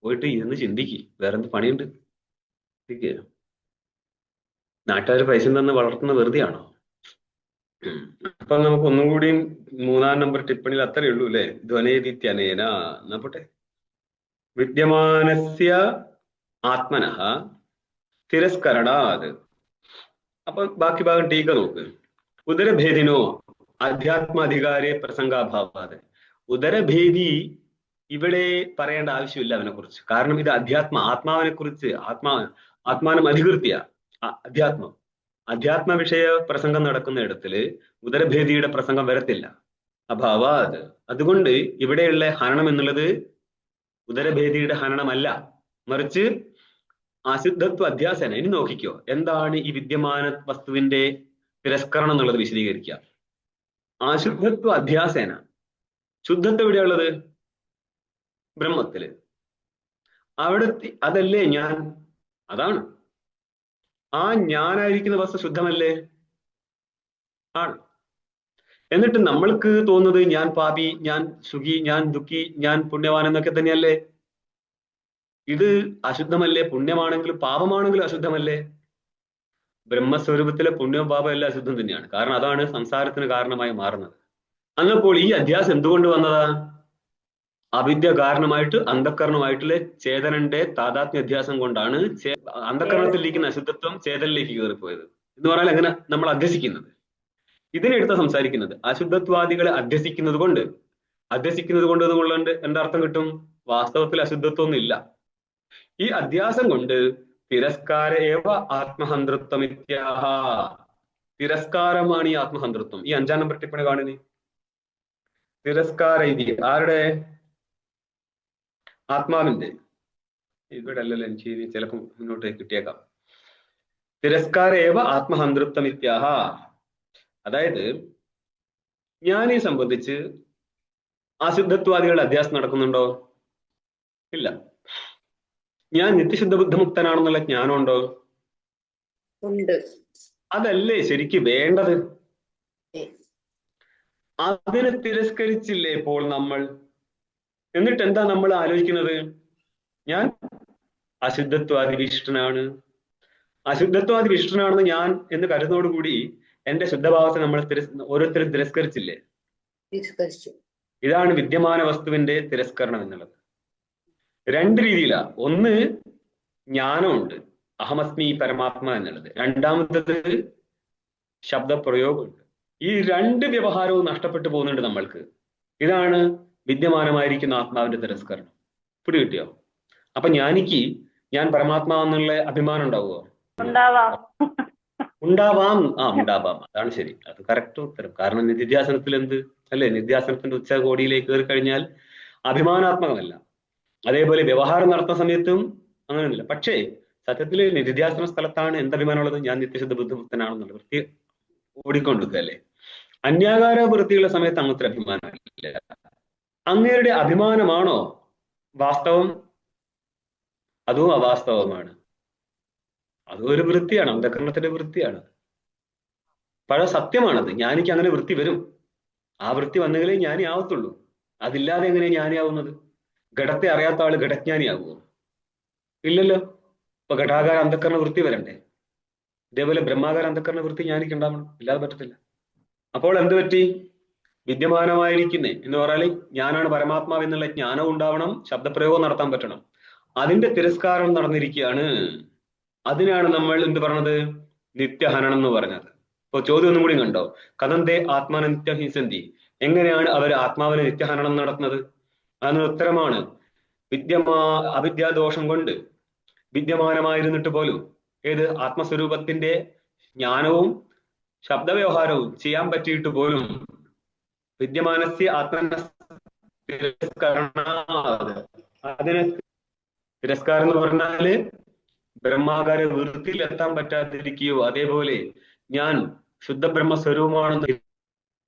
പോയിട്ട് ഇരുന്ന് ചിന്തിക്ക്, വേറെന്ത് പണിയുണ്ട്? നാട്ടുകാർ പൈസ തന്ന് വളർത്തുന്ന വെറുതെയാണോ? അപ്പൊ നമുക്ക് ഒന്നും കൂടി 3-ാം നമ്പർ ടിപ്പണിയിൽ അത്രയേ ഉള്ളൂ അല്ലെ? ധ്വനേദിത്യനേന. എന്നാ പോട്ടെ. വിദ്യമാനസ്യ ആത്മനഃ തിരസ്കരണാത്. അപ്പൊ ബാക്കി ഭാഗം ടീക്ക നോക്ക്. ഉദരഭേദിനോ അധ്യാത്മാധികാരെ പ്രസംഗാഭാവാത്. ഉദരഭേദി ഇവിടെ പറയേണ്ട ആവശ്യമില്ല അവനെ കുറിച്ച്. കാരണം ഇത് ആത്മാവിനെ കുറിച്ച്, ആത്മാനം അധികൃത്യ അധ്യാത്മ വിഷയ പ്രസംഗം നടക്കുന്ന ഇടത്തില് ഉദരഭേദിയുടെ പ്രസംഗം വരത്തില്ല. അഭാവാത്. അതുകൊണ്ട് ഇവിടെയുള്ള ഹനനം എന്നുള്ളത് ഉദരഭേദിയുടെ ഹനനമല്ല, മറിച്ച് അശുദ്ധത്വ അധ്യാസന. ഇനി നോക്കിക്കോ, എന്താണ് ഈ വിദ്യമാന വസ്തുവിന്റെ തിരസ്കരണം എന്നുള്ളത് വിശദീകരിക്കുക. അശുദ്ധത്വ അധ്യാസേന. ശുദ്ധത്വം എവിടെയുള്ളത്? ബ്രഹ്മത്തില്. അവിടെ അതല്ലേ ഞാൻ? അതാണ്. ആ ഞാനായിരിക്കുന്ന വസ്തു ശുദ്ധമല്ലേ? ആണ്. എന്നിട്ട് നമ്മൾക്ക് തോന്നുന്നത് ഞാൻ പാപി, ഞാൻ സുഖി, ഞാൻ ദുഃഖി, ഞാൻ പുണ്യവാൻ എന്നൊക്കെ തന്നെയല്ലേ? ഇത് അശുദ്ധമല്ലേ? പുണ്യമാണെങ്കിലും പാപമാണെങ്കിലും അശുദ്ധമല്ലേ? ബ്രഹ്മസ്വരൂപത്തിലെ പുണ്യവും പാപം എല്ലാം അശുദ്ധം തന്നെയാണ്. കാരണം അതാണ് സംസാരത്തിന് കാരണമായി മാറുന്നത്. അങ്ങപ്പോൾ ഈ അധ്യാസം എന്തുകൊണ്ട് വന്നതാ? അവിദ്യ കാരണമായിട്ട് അന്ധക്കരണമായിട്ടുള്ള ചേതനന്റെ താതാത്മ്യ അധ്യാസം കൊണ്ടാണ് അന്ധക്കരണത്തിലിരിക്കുന്ന അശുദ്ധത്വം ചേതനിലേക്ക് കയറിപ്പോയത് എന്ന് പറഞ്ഞാൽ എങ്ങനെ നമ്മൾ അധ്യസിക്കുന്നത്. ഇതിനെടുത്ത് സംസാരിക്കുന്നത് അശുദ്ധത്വാദികളെ അധ്യസിക്കുന്നത് കൊണ്ട് എന്നുകൊണ്ട് എന്തർത്ഥം കിട്ടും? വാസ്തവത്തിൽ അശുദ്ധത്വമൊന്നും ഇല്ല. ഈ അധ്യാസം കൊണ്ട് തിരസ്കാര ഏവ ആത്മഹന്തൃത്വം ഇത്യാഹ. തിരസ്കാരമാണ് ഈ ആത്മഹന്തൃത്വം. ഈ 5-ാം നമ്പർ ടിപ്പണി കാണുന്നേ. തിരസ്കാര ഇതി ആരുടെ? ആത്മാവിന്റെ. ഇവിടെ അല്ലല്ലോ എനിക്ക് ചിലപ്പോൾ മുന്നോട്ട് കിട്ടിയേക്കാം. തിരസ്കാര ഏവ ആത്മഹന്തൃത്വം ഇത്യാഹ. അതായത് ജ്ഞാനിയെ സംബന്ധിച്ച് അശുദ്ധത്വാദികളുടെ അധ്യാസം നടക്കുന്നുണ്ടോ? ഇല്ല. ഞാൻ നിത്യശുദ്ധ ബുദ്ധമുക്തനാണെന്നുള്ള ജ്ഞാനമുണ്ടോ? ഉണ്ട്. അതല്ലേ ശരിക്ക് വേണ്ടത്. അതിനെ തിരസ്കരിച്ചില്ലേ ഇപ്പോൾ നമ്മൾ? എന്നിട്ട് എന്താ നമ്മൾ ആലോചിക്കുന്നത്? ഞാൻ അശുദ്ധത്വാദി വിശിഷ്ടനാണ്, അശുദ്ധത്വാദി വിശിഷ്ടനാണെന്ന് ഞാൻ എന്ന് കരുതോടുകൂടി എന്റെ ശുദ്ധഭാവത്തെ നമ്മൾ ഓരോരുത്തരും തിരസ്കരിച്ചില്ലേ? ഇതാണ് വിദ്യമാന വസ്തുവിന്റെ തിരസ്കരണം എന്നുള്ളത്. 2 രീതിയിലാ. ഒന്ന്, ജ്ഞാനമുണ്ട്, അഹമസ്മി പരമാത്മ എന്നുള്ളത്. രണ്ടാമത്തത് ശബ്ദപ്രയോഗമുണ്ട്. ഈ 2 വ്യവഹാരവും നഷ്ടപ്പെട്ടു പോകുന്നുണ്ട് നമ്മൾക്ക്. ഇതാണ് വിദ്യമാനമായിരിക്കുന്ന ആത്മാവിന്റെ തിരസ്കരണം. പിടികിട്ടിയോ? അപ്പൊ ഞാൻ പരമാത്മാവെന്നുള്ള അഭിമാനം ഉണ്ടാവുമോ? ഉണ്ടാവാം. ഉണ്ടാവാം. അതാണ് ശരി. അത് കറക്റ്റ് ഉത്തരം. കാരണം നിധ്യാസനത്തിൽ എന്ത് അല്ലെ? നിധ്യാസനത്തിന്റെ ഉച്ചകോടിയിലേക്ക് കയറി കഴിഞ്ഞാൽ അഭിമാനാത്മകമല്ല. അതേപോലെ വ്യവഹാരം നടത്തുന്ന സമയത്തും അങ്ങനെയൊന്നുമില്ല. പക്ഷേ സത്യത്തില് നിധ്യാസന സ്ഥലത്താണ് എന്ത് അഭിമാനമുള്ളത്? ഞാൻ നിത്യശുദ്ധ ബുദ്ധിമുക്തനാണെന്നുള്ള വൃത്തി ഓടിക്കൊണ്ടിരിക്കുക അല്ലേ? അന്യാകാര വൃത്തിയുള്ള സമയത്ത് അങ്ങനത്തെ അഭിമാനമില്ല. അങ്ങയുടെ അഭിമാനമാണോ വാസ്തവം? അതും അവാസ്തവമാണ്. അതും ഒരു വൃത്തിയാണ്, അന്ധകരണത്തിന്റെ വൃത്തിയാണ്. പഴയ സത്യമാണത്. ജ്ഞാനിക്ക് അങ്ങനെ വൃത്തി വരും. ആ വൃത്തി വന്നെങ്കിലേ ജ്ഞാനി ആവത്തുള്ളൂ. അതില്ലാതെ എങ്ങനെ ജ്ഞാനിയാവുന്നത്? ഘടത്തെ അറിയാത്ത ആള് ഘടജ്ഞാനിയാവുമോ? ഇല്ലല്ലോ. ഇപ്പൊ ഘടാകാര അന്ധകരണ വൃത്തി വരണ്ടേ? ഇതേപോലെ ബ്രഹ്മാകാര അന്ധകരണ വൃത്തി ജ്ഞാനിക്ക് ഉണ്ടാവണം. ഇല്ലാതെ പറ്റത്തില്ല. അപ്പോൾ എന്ത് പറ്റി? വിദ്യമാനമായിരിക്കുന്നേ എന്ന് പറഞ്ഞാൽ ഞാനാണ് പരമാത്മാവ് എന്നുള്ള ജ്ഞാനം ഉണ്ടാവണം, ശബ്ദപ്രയോഗം നടത്താൻ പറ്റണം. അതിന്റെ തിരസ്കാരം നടന്നിരിക്കുകയാണ്. അതിനാണ് നമ്മൾ എന്ത് പറഞ്ഞത്? നിത്യഹനനം എന്ന് പറഞ്ഞത്. ഇപ്പൊ ചോദ്യം ഒന്നും കൂടി കണ്ടോ? കഥന്തേ ആത്മാന നിത്യഹിംസന്തി. എങ്ങനെയാണ് അവർ ആത്മാവിനെ നിത്യഹനനം നടത്തുന്നത്? അതിന് ഉത്തരമാണ് അവിദ്യാദോഷം കൊണ്ട് വിദ്യമാനമായിരുന്നിട്ട് പോലും ഏത് ആത്മസ്വരൂപത്തിന്റെ ജ്ഞാനവും ശബ്ദവ്യവഹാരവും ചെയ്യാൻ പറ്റിയിട്ട് പോലും വിദ്യമാനസ്യ ആത്മന അതിന് തിരസ്കാരം എന്ന് പറഞ്ഞാല് ബ്രഹ്മാകാര വൃത്തിയിൽ എത്താൻ പറ്റാതിരിക്കുകയോ, അതേപോലെ ഞാൻ ശുദ്ധ ബ്രഹ്മസ്വരൂപമാണെന്ന്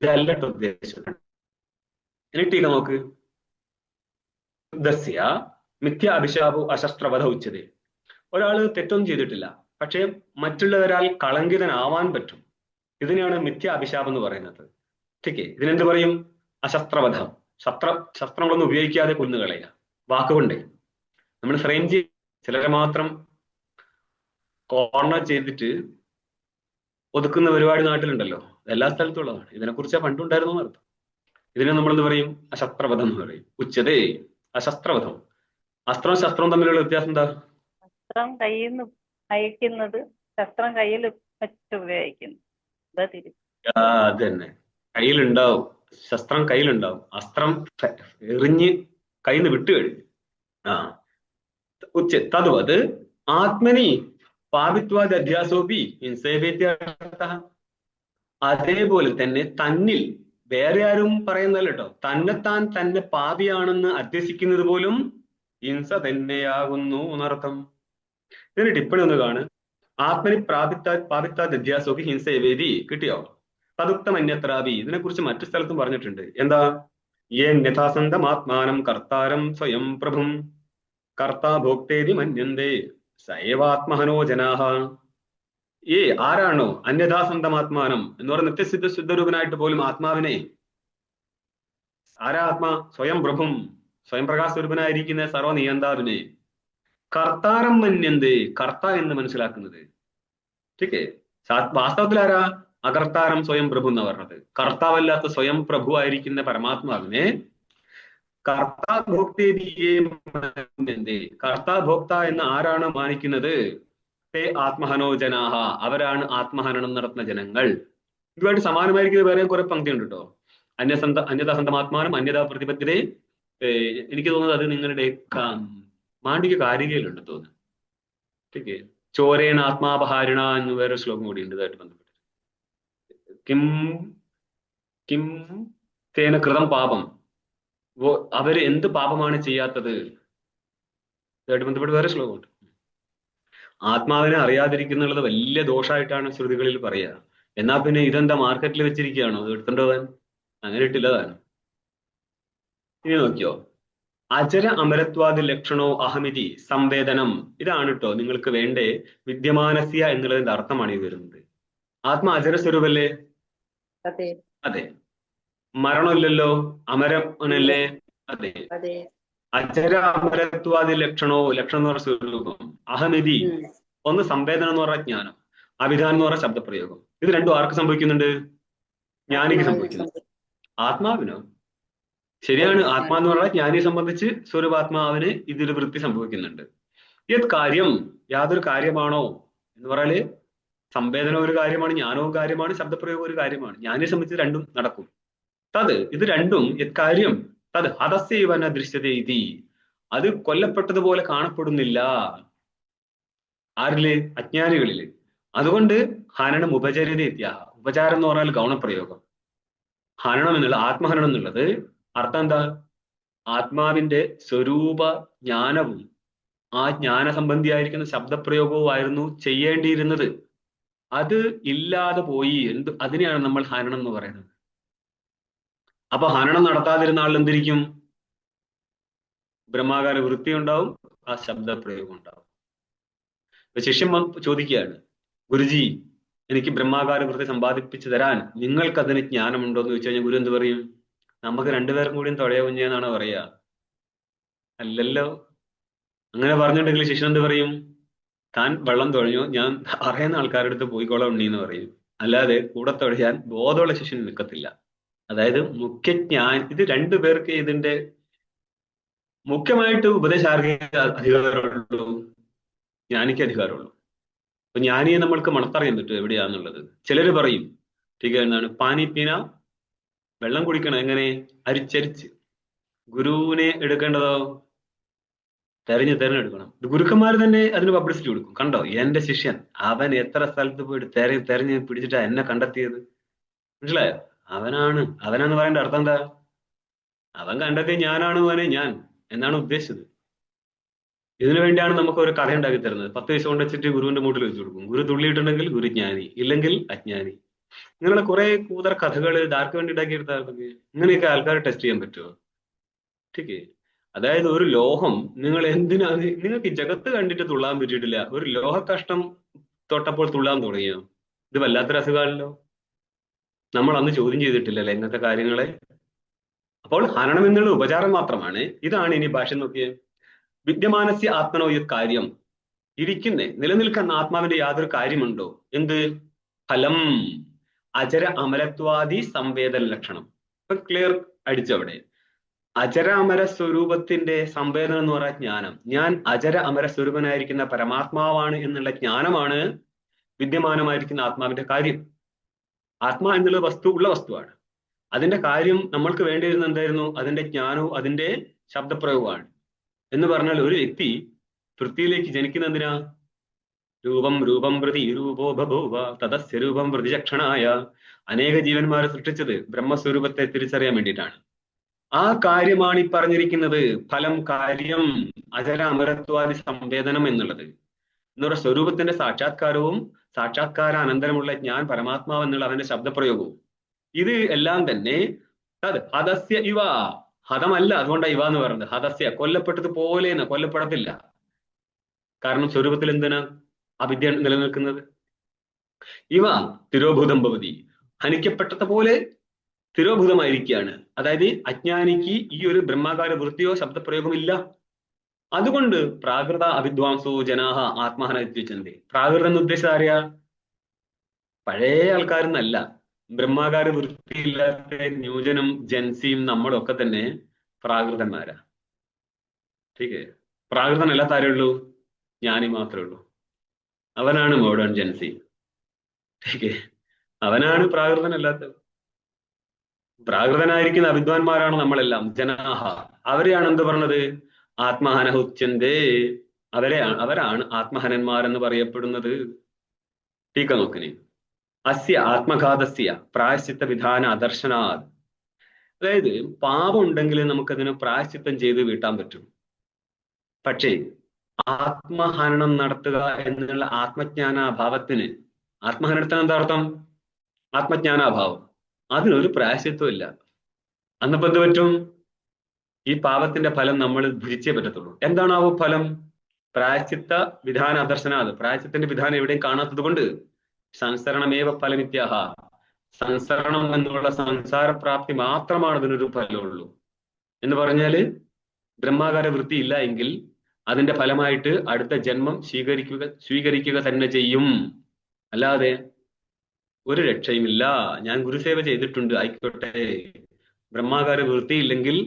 ഇതല്ലട്ടോ ഉദ്ദേശിച്ചത്. എന്നിട്ടീക നോക്ക്. ദസ്യ മിഥ്യ അഭിശാപു അശസ്ത്രവധ ഉച്ചതേ. ഒരാള് തെറ്റൊന്നും ചെയ്തിട്ടില്ല, പക്ഷെ മറ്റുള്ളവരാൽ കളങ്കിതനാവാൻ പറ്റും. ഇതിനെയാണ് മിഥ്യ അഭിശാപം എന്ന് പറയുന്നത്. ഓക്കെ, ഇതിനെന്ത് പറയും? അശസ്ത്രവധം. ശസ്ത്രങ്ങളൊന്നും ഉപയോഗിക്കാതെ കൊന്നുകളയുക, വാക്കുകൊണ്ടേ. നമ്മൾ ഫ്രെയിം ചെയ്ത് ചിലരെ മാത്രം കോർണർ ചെയ്തിട്ട് ഒതുക്കുന്ന പരിപാടി നാട്ടിലുണ്ടല്ലോ. എല്ലാ സ്ഥലത്തും ഉള്ളതാണ്. ഇതിനെക്കുറിച്ച് പണ്ടുണ്ടായിരുന്നു അർത്ഥം. ഇതിനെ നമ്മളെന്ത് പറയും? അശസ്ത്രവധം എന്ന് പറയും. ഉച്ചതേ അശസ്ത്രവധം. അസ്ത്രവും ശസ്ത്രവും തമ്മിലുള്ള വ്യത്യാസം എന്താ? ശസ്ത്രം കയ്യിൽ നിന്ന് അയക്കുന്നത്, ശസ്ത്രം കയ്യിൽ വെച്ച് ഉപയോഗിക്കുന്നു. അതാ തിരിച്ച്. അത് തന്നെ. കയ്യിലുണ്ടാവും, ശസ്ത്രം കയ്യിലുണ്ടാവും, അസ്ത്രം എറിഞ്ഞ് കയ്യിൽ നിന്ന് വിട്ടു കഴിഞ്ഞു. തദ്വത് ആത്മനി പാപിത്വാദി അധ്യാസോപി ഹിംസേവേത്യർത്ഥഃ. അതേപോലെ തന്നെ തന്നിൽ വേറെ ആരും പറയുന്നല്ല കേട്ടോ, തന്നെത്താൻ തന്നെ പാപിയാണെന്ന് അധ്യസിക്കുന്നത് പോലും ഹിംസ തന്നെയാകുന്നു എന്നർത്ഥം. ഇതിന് ടിപ്പണി ഒന്ന് കാണും. ആത്മനി പാപിത്വാദി അധ്യാസോപി ഹിംസേവേദി. കിട്ടിയോ? തദുക്തം അന്യത്രാപി. ഇതിനെ കുറിച്ച് മറ്റു സ്ഥലത്തും പറഞ്ഞിട്ടുണ്ട്. എന്താ? യഥാസന്തമാത്മാനം കർത്താരം സ്വയം പ്രഭും കർത്താ ഭോക്തേതി മന്യന്തേ സൈവാത്മഹനോ ജനാഹ. ആരാണോ അന്യഥാസന്തമാത്മാനം എന്ന് പറയുന്ന നിത്യസിദ്ധ ശുദ്ധരൂപനായിട്ട് പോലും ആത്മാവിനെ, ആരാ ആത്മാ? സ്വയം പ്രഭും, സ്വയം പ്രകാശസ്വരൂപനായിരിക്കുന്ന സർവനിയന്താവിനെ കർത്താരം മന്യന്തേ, കർത്ത എന്ന് മനസ്സിലാക്കുന്നത്. ഓക്കെ, വാസ്തവത്തിൽ ആരാ? അകർത്താരം സ്വയം പ്രഭു എന്ന് പറഞ്ഞത്. കർത്താവല്ലാത്ത സ്വയം പ്രഭു ആയിരിക്കുന്ന പരമാത്മാവിനെ കർത്താഭോക്ത എന്ന് ആരാണ് മാനിക്കുന്നത്? തേ ആത്മഹനോ ജനാഹ, അവരാണ് ആത്മഹനനം നടത്തുന്ന ജനങ്ങൾ. ഇതുമായിട്ട് സമാനമായിരിക്കുന്ന വേറെ കുറെ പങ്ക്തി ഉണ്ട് കേട്ടോ. അന്യതാസന്തമാത്മാനം അന്യതാ പ്രതിപദ്ധ്യതയെ. എനിക്ക് തോന്നുന്നത് അത് നിങ്ങളുടെ മാണ്ഡിക കാരികയിലുണ്ട് തോന്നുന്നു. ഓക്കെ, ചോരേണ ആത്മാപഹാരിണ എന്ന് വേറെ ശ്ലോകം കൂടി ഉണ്ട് ഇതായിട്ട് ബന്ധപ്പെട്ട്. കിം കിം തേന കൃതം പാപം, അവര് എന്ത് പാപമാണ് ചെയ്യാത്തത്? ഇതായിട്ട് ബന്ധപ്പെട്ട് വേറെ ശ്ലോകമുണ്ട്. ആത്മാവിനെ അറിയാതിരിക്കുന്നുള്ളത് വലിയ ദോഷമായിട്ടാണ് ശ്രുതികളിൽ പറയുക. എന്നാ പിന്നെ ഇതെന്താ മാർക്കറ്റിൽ വെച്ചിരിക്കുകയാണോ? അത് എടുത്തിട്ടുണ്ടാവാൻ? അങ്ങനെ ഇട്ടില്ലതാണ്. ഇനി നോക്കിയോ, അചര അമരത്വാദി ലക്ഷണോ അഹമിതി സംവേദനം. ഇതാണ് കേട്ടോ നിങ്ങൾക്ക് വേണ്ടേ വിദ്യമാനസ്യ എന്നുള്ളതിന്റെ അർത്ഥമാണ് ഈ വരുന്നത്. ആത്മാ അചര സ്വരൂപല്ലേ? അതെ അതെ. മരണമില്ലല്ലോ, അമരനല്ലേ? അതെ. അതെ. അചര അമരത്വാദി ലക്ഷണോ, ലക്ഷണം എന്ന് പറഞ്ഞ സ്വരൂപം. അഹമിതി, ഒന്ന് സംവേദനം എന്ന് പറഞ്ഞ ജ്ഞാനം, അഭിധാനം എന്ന് പറഞ്ഞ ശബ്ദപ്രയോഗം. ഇത് രണ്ടും ആർക്ക് സംഭവിക്കുന്നുണ്ട്? ജ്ഞാനിക്ക് സംഭവിക്കുന്നുണ്ട്. ആത്മാവിനോ? ശരിയാണ്, ആത്മാന്ന് പറഞ്ഞാൽ ജ്ഞാനിയെ സംബന്ധിച്ച് സ്വരൂപാത്മാവിന് ഇതിൽ വൃത്തി സംഭവിക്കുന്നുണ്ട്. ഏത് കാര്യം, യാതൊരു കാര്യമാണോ എന്ന് പറയാല് സംവേദനം ഒരു കാര്യമാണ്, ജ്ഞാനവും കാര്യമാണ്, ശബ്ദപ്രയോഗം ഒരു കാര്യമാണ്. ജ്ഞാനിയെ സംബന്ധിച്ച് രണ്ടും നടക്കും. ഇത് രണ്ടും കാര്യം തത് ഹതസ്യവന ദൃശ്യത ഇതി, അത് കൊല്ലപ്പെട്ടതുപോലെ കാണപ്പെടുന്നില്ല. ആരില്? അജ്ഞാനികളില്. അതുകൊണ്ട് ഹനനം ഉപചരിത ഇത്യാഹ. ഉപചാരം എന്ന് പറഞ്ഞാൽ ഗൗണപ്രയോഗം. ഹനനം എന്നുള്ള ആത്മഹനനം എന്നുള്ളത് അർത്ഥം എന്താ? ആത്മാവിന്റെ സ്വരൂപ ജ്ഞാനവും ആ ജ്ഞാന സംബന്ധിയായിരിക്കുന്ന ശബ്ദപ്രയോഗവും ആയിരുന്നു ചെയ്യേണ്ടിയിരുന്നത്. അത് ഇല്ലാതെ പോയി. അതിനെയാണ് നമ്മൾ ഹനനം എന്ന് പറയുന്നത്. അപ്പൊ ഹനനം നടത്താതിരുന്ന ആൾ എന്തിരിക്കും? ബ്രഹ്മാകാര വൃത്തി ഉണ്ടാവും, ആ ശബ്ദപ്രയോഗം ഉണ്ടാവും. ശിഷ്യൻ ചോദിക്കുകയാണ്, ഗുരുജി എനിക്ക് ബ്രഹ്മാകാര വൃത്തി സമ്പാദിപ്പിച്ചു തരാൻ നിങ്ങൾക്കതിന് ജ്ഞാനമുണ്ടോ എന്ന് ചോദിച്ചു കഴിഞ്ഞാൽ ഗുരു എന്ത് പറയും? നമുക്ക് രണ്ടുപേർക്കും കൂടിയും തൊഴയ കുഞ്ഞെന്നാണ് പറയുക. അല്ലല്ലോ. അങ്ങനെ പറഞ്ഞിട്ടുണ്ടെങ്കിൽ ശിഷ്യൻ എന്ത് പറയും? താൻ വെള്ളം തുഴഞ്ഞു, ഞാൻ അറിയുന്ന ആൾക്കാരുടെ അടുത്ത് പോയിക്കോളാം ഉണ്ണീന്ന് പറയും. അല്ലാതെ കൂടെ തുഴയാൻ ബോധമുള്ള ശിഷ്യൻ നിൽക്കത്തില്ല. അതായത് ഇത് രണ്ടുപേർക്ക് ഇതിന്റെ മുഖ്യമായിട്ട് ഉപദേശാർഹിക അധികാരമുള്ളൂ, ജ്ഞാനിക്ക് അധികാരമുള്ളൂ. അപ്പൊ ജ്ഞാനിയെ നമ്മൾക്ക് മണത്തറിയാൻ പറ്റും എവിടെയാന്നുള്ളത്. ചിലര് പറയും എന്താണ് പാനി പീന, വെള്ളം കുടിക്കണം എങ്ങനെ? അരിച്ചരിച്ച്. ഗുരുവിനെ എടുക്കേണ്ടതോ തെരഞ്ഞെടുക്കണം. ഗുരുക്കന്മാർ തന്നെ അതിന് പബ്ലിസിറ്റി കൊടുക്കും. കണ്ടോ എന്റെ ശിഷ്യൻ, അവൻ എത്ര സ്ഥലത്ത് പോയിട്ട് തെരഞ്ഞ് പിടിച്ചിട്ടാ എന്നെ കണ്ടെത്തിയത്. മനസ്സിലായോ? അവനാന്ന് പറയേണ്ട അർത്ഥം എന്താ? അവൻ കണ്ടെത്തിയ ഞാനാണ് അവനെ ഞാൻ എന്നാണ് ഉദ്ദേശിച്ചത്. ഇതിനു വേണ്ടിയാണ് നമുക്ക് ഒരു കഥ ഉണ്ടാക്കി തരുന്നത്. 10 വയസ്സ് കൊണ്ട് വെച്ചിട്ട് ഗുരുവിന്റെ മൂട്ടിൽ വെച്ച് കൊടുക്കും. ഗുരു തുള്ളിയിട്ടുണ്ടെങ്കിൽ ഗുരു ജ്ഞാനി, ഇല്ലെങ്കിൽ അജ്ഞാനി. ഇങ്ങനെയുള്ള കുറെ കൂതർ കഥകൾ ആർക്ക് വേണ്ടി ഉണ്ടാക്കിയെടുത്താൽ ഇങ്ങനെയൊക്കെ ആൾക്കാരെ ടെസ്റ്റ് ചെയ്യാൻ പറ്റുമോ? ഓക്കെ, അതായത് ഒരു ലോഹം നിങ്ങൾ എന്തിനാണ്, നിങ്ങൾക്ക് ഈ ജഗത്ത് കണ്ടിട്ട് തുള്ളാൻ പറ്റിയിട്ടില്ല, ഒരു ലോഹ കഷ്ടം തൊട്ടപ്പോൾ തുള്ളാൻ തുടങ്ങിയോ? ഇത് വല്ലാത്തൊരു അസുഖമാണല്ലോ. നമ്മൾ അന്ന് ചോദ്യം ചെയ്തിട്ടില്ലല്ലേ ഇങ്ങനത്തെ കാര്യങ്ങളെ. അപ്പോൾ ഹനനം എന്നുള്ള ഉപചാരം മാത്രമാണ്. ഇതാണ് ഇനി ഭാഷ നോക്കിയേ. വിദ്യമാനസ്യ ആത്മനോ ഈ കാര്യം, നിലനിൽക്കുന്ന ആത്മാവിന്റെ യാതൊരു കാര്യമുണ്ടോ? എന്ത്? ഫലം അചര അമരത്വാദി സംവേദന ലക്ഷണം. ഇപ്പൊ ക്ലിയർ അടിച്ചവിടെ. അജര അമര സ്വരൂപത്തിന്റെ സംവേദനം എന്ന് പറയുന്ന ജ്ഞാനം. ഞാൻ അജര അമര സ്വരൂപനായിരിക്കുന്ന പരമാത്മാവാണ് എന്നുള്ള ജ്ഞാനമാണ് വിദ്യമാനമായിരിക്കുന്ന ആത്മാവിന്റെ കാര്യം. ആത്മാ എന്നുള്ള വസ്തു ഉള്ള വസ്തുവാണ്. അതിന്റെ കാര്യം നമ്മൾക്ക് വേണ്ടിയിരുന്ന എന്തായിരുന്നു? അതിന്റെ ജ്ഞാനവും അതിന്റെ ശബ്ദപ്രയോഗമാണ്. എന്ന് പറഞ്ഞാൽ ഒരു വ്യക്തി പൃഥ്വിയിലേക്ക് ജനിക്കുന്ന എന്തിനാ? രൂപം രൂപം പ്രതി രൂപോ ബഭൂവ തദസ്യ രൂപം പ്രതിചക്ഷണായ. അനേക ജീവന്മാരെ സൃഷ്ടിച്ചത് ബ്രഹ്മസ്വരൂപത്തെ തിരിച്ചറിയാൻ വേണ്ടിയിട്ടാണ്. ആ കാര്യമാണ് ഈ പറഞ്ഞിരിക്കുന്നത്. ഫലം, കാര്യം, അജര അമരത്വാദി സംവേദനം എന്നുള്ളത്. എന്ന് പറയുന്ന സ്വരൂപത്തിന്റെ സാക്ഷാത്കാരവും സാക്ഷാത്കാരാനന്തരമുള്ള ഞാൻ പരമാത്മാവ് എന്നുള്ള അവന്റെ ശബ്ദപ്രയോഗവും, ഇത് എല്ലാം തന്നെ ഹതസ്യ ഇവ. ഹതമല്ല, അതുകൊണ്ടാണ് ഇവ എന്ന് പറയുന്നത്. ഹതസ്യ കൊല്ലപ്പെട്ടതുപോലെ കൊല്ലപ്പെടത്തില്ല. കാരണം സ്വരൂപത്തിൽ എന്തിനാ അവിദ്യ നിലനിൽക്കുന്നത്? ഇവ തിരോഭൂതം ഭവതി, ഹനിക്കപ്പെട്ടതുപോലെ തിരോഭൂതമായിരിക്കുകയാണ്. അതായത് അജ്ഞാനിക്ക് ഈ ഒരു ബ്രഹ്മാകാര വൃത്തിയോ ശബ്ദപ്രയോഗമില്ല. അതുകൊണ്ട് പ്രാകൃത അവിദ്വാംസോ ജനാഹ ആത്മഹന എത്തിച്ചെന്തേ. പ്രാകൃതം എന്ന് ഉദ്ദേശിച്ചത് ആരെയാ? പഴയ ആൾക്കാരെന്നല്ല. ബ്രഹ്മാകാര വൃത്തിയില്ലാത്ത ന്യൂജനും ജൻസിയും നമ്മളൊക്കെ തന്നെ പ്രാകൃതന്മാരാ. ठीक है. പ്രാകൃതനല്ലാത്ത ആരേ ഉള്ളൂ? ജ്ഞാനി മാത്രമേ ഉള്ളൂ. അവനാണ് മോഡേൺ ജൻസി. ठीक है. അവനാണ് പ്രാകൃതനല്ലാത്തത്. പ്രാകൃതനായിരിക്കുന്ന അവിദ്വാൻമാരാണ് നമ്മളെല്ലാം. ജനാഹ, അവരെയാണ് എന്ത് പറഞ്ഞത്? ആത്മഹന ഉച്ചന്തേ, അവരാണ് ആത്മഹനന്മാരെന്ന് പറയപ്പെടുന്നത്. ടീക്ക നോക്കിനി. അസ്യ ആത്മഘാതസ്യ പ്രായശ്ചിത്ത വിധാന അദർശനാത്. അതായത് പാപം ഉണ്ടെങ്കിൽ നമുക്കതിന് പ്രായശ്ചിത്തം ചെയ്ത് വീട്ടാൻ പറ്റും. പക്ഷേ ആത്മഹനനം നടത്തുക എന്നുള്ള ആത്മജ്ഞാനാഭാവത്തിന്, ആത്മഹനനത്തിന് എന്താ അർത്ഥം? ആത്മജ്ഞാനാഭാവം. അതിനൊരു പ്രായശ്ചിത്വം ഇല്ല. അന്നപ്പോ എന്ത് പറ്റും? ഈ പാപത്തിന്റെ ഫലം നമ്മൾ ഭുജിച്ചേ പറ്റത്തുള്ളൂ. എന്താണാവോ ഫലം? പ്രായശ്ചിത്ത വിധാന അദർശനാത്. പ്രായശ്ചിത്തിന്റെ വിധാനം എവിടെയും കാണാത്തത് കൊണ്ട് സംസരണമേവ ഫലമിത്യാഹ. സംസരണം എന്നുള്ള സംസാരപ്രാപ്തി മാത്രമാണ് അതിനൊരു ഫലമുള്ളൂ. എന്ന് പറഞ്ഞാല് ബ്രഹ്മാകാര വൃത്തി ഇല്ല എങ്കിൽ അതിന്റെ ഫലമായിട്ട് അടുത്ത ജന്മം സ്വീകരിക്കുക തന്നെ ചെയ്യും. അല്ലാതെ ഒരു രക്ഷയുമില്ല. ഞാൻ ഗുരുസേവ ചെയ്തിട്ടുണ്ട്, ആയിക്കോട്ടെ. ബ്രഹ്മാകാര വൃത്തിയില്ലെങ്കിൽ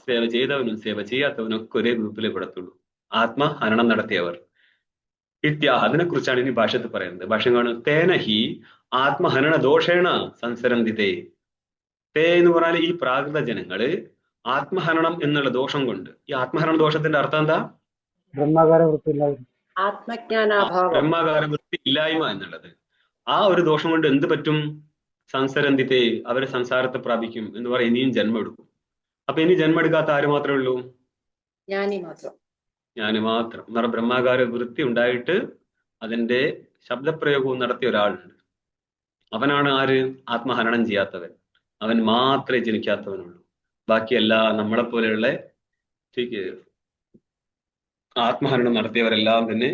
സേവ ചെയ്തവനും സേവ ചെയ്യാത്തവനും ഒക്കെ ഒരേ ഗ്രൂപ്പിലേ പെടത്തുള്ളൂ. ആത്മഹനനം നടത്തിയവർ. അതിനെ കുറിച്ചാണ് ഇനി ഭാഷ്യത്തിൽ പറയുന്നത്. ഭാഷ്യം കാണും. തേന ഹി ആത്മഹനന ദോഷേണ സംസരന്തിതേ. തേ എന്ന് പറഞ്ഞാൽ ഈ പ്രാകൃത ജനങ്ങള് ആത്മഹനനം എന്നുള്ള ദോഷം കൊണ്ട്. ഈ ആത്മഹനന ദോഷത്തിന്റെ അർത്ഥം എന്താ? ബ്രഹ്മാകാര വൃത്തിയില്ലായ്മ. ആത്മജ്ഞാനാഭാവം. ബ്രഹ്മാകാര വൃത്തി ഇല്ലായ്മ എന്നുള്ളത്. ആ ഒരു ദോഷം കൊണ്ട് എന്ത് പറ്റും? സംസരന്തിതേ, അവരെ സംസാരത്തെ പ്രാപിക്കും. എന്ന് പറയാം, ഇനിയും ജന്മം എടുക്കും. അപ്പൊ ഇനി ജന്മം എടുക്കാത്ത ആര് മാത്രമേ ഉള്ളൂ? ജ്ഞാനി മാത്രം. ഞാൻ മാത്രം. എന്ന് പറഞ്ഞാൽ ബ്രഹ്മാകാര വൃത്തി ഉണ്ടായിട്ട് അതിന്റെ ശബ്ദപ്രയോഗവും നടത്തിയ ഒരാളുണ്ട്. അവനാണ് ആര്? ആത്മഹനനം ചെയ്യാത്തവൻ. അവൻ മാത്രമേ ജനിക്കാത്തവനുള്ളൂ. ബാക്കിയെല്ലാം നമ്മളെപ്പോലെയുള്ള ആത്മഹനനം നടത്തിയവരെല്ലാം തന്നെ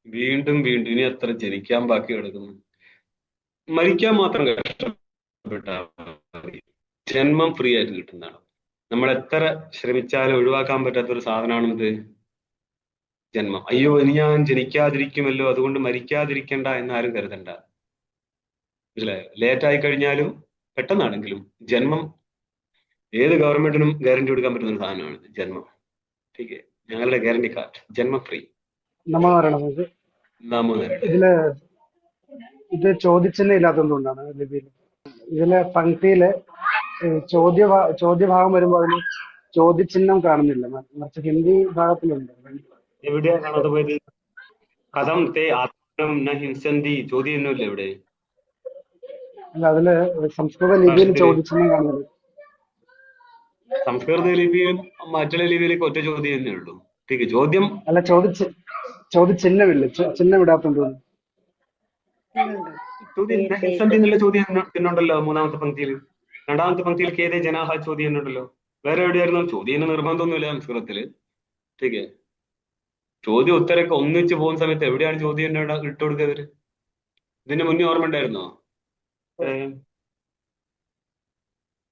വീണ്ടും വീണ്ടും ഇനി എത്ര ജനിക്കാൻ ബാക്കി കിടക്കുന്നു. മരിക്കാൻ മാത്രം കഷ്ടപ്പെട്ടാൽ ജന്മം ഫ്രീ ആയിട്ട് കിട്ടുന്നതാണ്. നമ്മൾ എത്ര ശ്രമിച്ചാലും ഒഴിവാക്കാൻ പറ്റാത്തൊരു സാധനമാണിത്, ജന്മം. അയ്യോ, ഇനി ഞാൻ ജനിക്കാതിരിക്കുമല്ലോ, അതുകൊണ്ട് മരിക്കാതിരിക്കണ്ട എന്നാരും കരുതണ്ട. മനസ്സിലായോ? ലേറ്റ് ആയി കഴിഞ്ഞാലും പെട്ടെന്നാണെങ്കിലും ജന്മം ഏത് ഗവൺമെന്റിനും ഗ്യാരണ്ടി കൊടുക്കാൻ പറ്റുന്ന ഒരു സാധനമാണ് ജന്മം. ठीक है. ഞങ്ങളുടെ ഗ്യാരണ്ടി കാർഡ്, ജന്മം ഫ്രീ. ഇതില് ഇത് ചോദ്യചിഹ്നം ഇല്ലാത്തതുകൊണ്ടാണ് ലിപിയിൽ. ഇതിലെ പങ്ക്തിയില് ചോദ്യഭാഗം വരുമ്പോൾ അതിന് ചോദ്യചിഹ്നം കാണുന്നില്ല. മറിച്ച് ഹിന്ദി ഭാഗത്തിലുണ്ട്. എവിടെയാ കാണാതെ പോയത്? കഥം തേ ആത്മനം ന ഹിംസന്തി. ചോദ്യമൊന്നുമില്ല എവിടെ. അല്ല, അതില് സംസ്കൃത ലിപിയിൽ ചോദ്യചിഹ്നം കാണുന്നില്ല. സംസ്കൃത ലിപിയിലും മറ്റുള്ള ലിപിയിലേക്ക് ഒറ്റ ചോദ്യം തന്നെ ഉള്ളൂ. ठीक है. ചോദ്യം അല്ല, ചോദ്യചിഹ്നമില്ല. ചിഹ്നം ഇടാത്തുണ്ടോ? ചോദ്യം ഹിംസന്തി എന്നുള്ള ചോദ്യം എന്നുണ്ടല്ലോ മൂന്നാമത്തെ പങ്ക്തിയിൽ. രണ്ടാമത്തെ പങ്ക്തിയിൽ കേതേ ജനാഹ ചോദ്യം എന്നുണ്ടല്ലോ. വേറെ എവിടെയായിരുന്നു? ചോദ്യം നിർബന്ധമൊന്നുമില്ല സംസ്കൃതത്തില്. ठीक है. ചോദ്യം ഉത്തരമൊക്കെ ഒന്നിച്ച് പോകുന്ന സമയത്ത് എവിടെയാണ് ചോദ്യം ഇട്ട് കൊടുക്കുക? ഇതിന് മുന്നേ ഓർമ്മ ഉണ്ടായിരുന്നോ?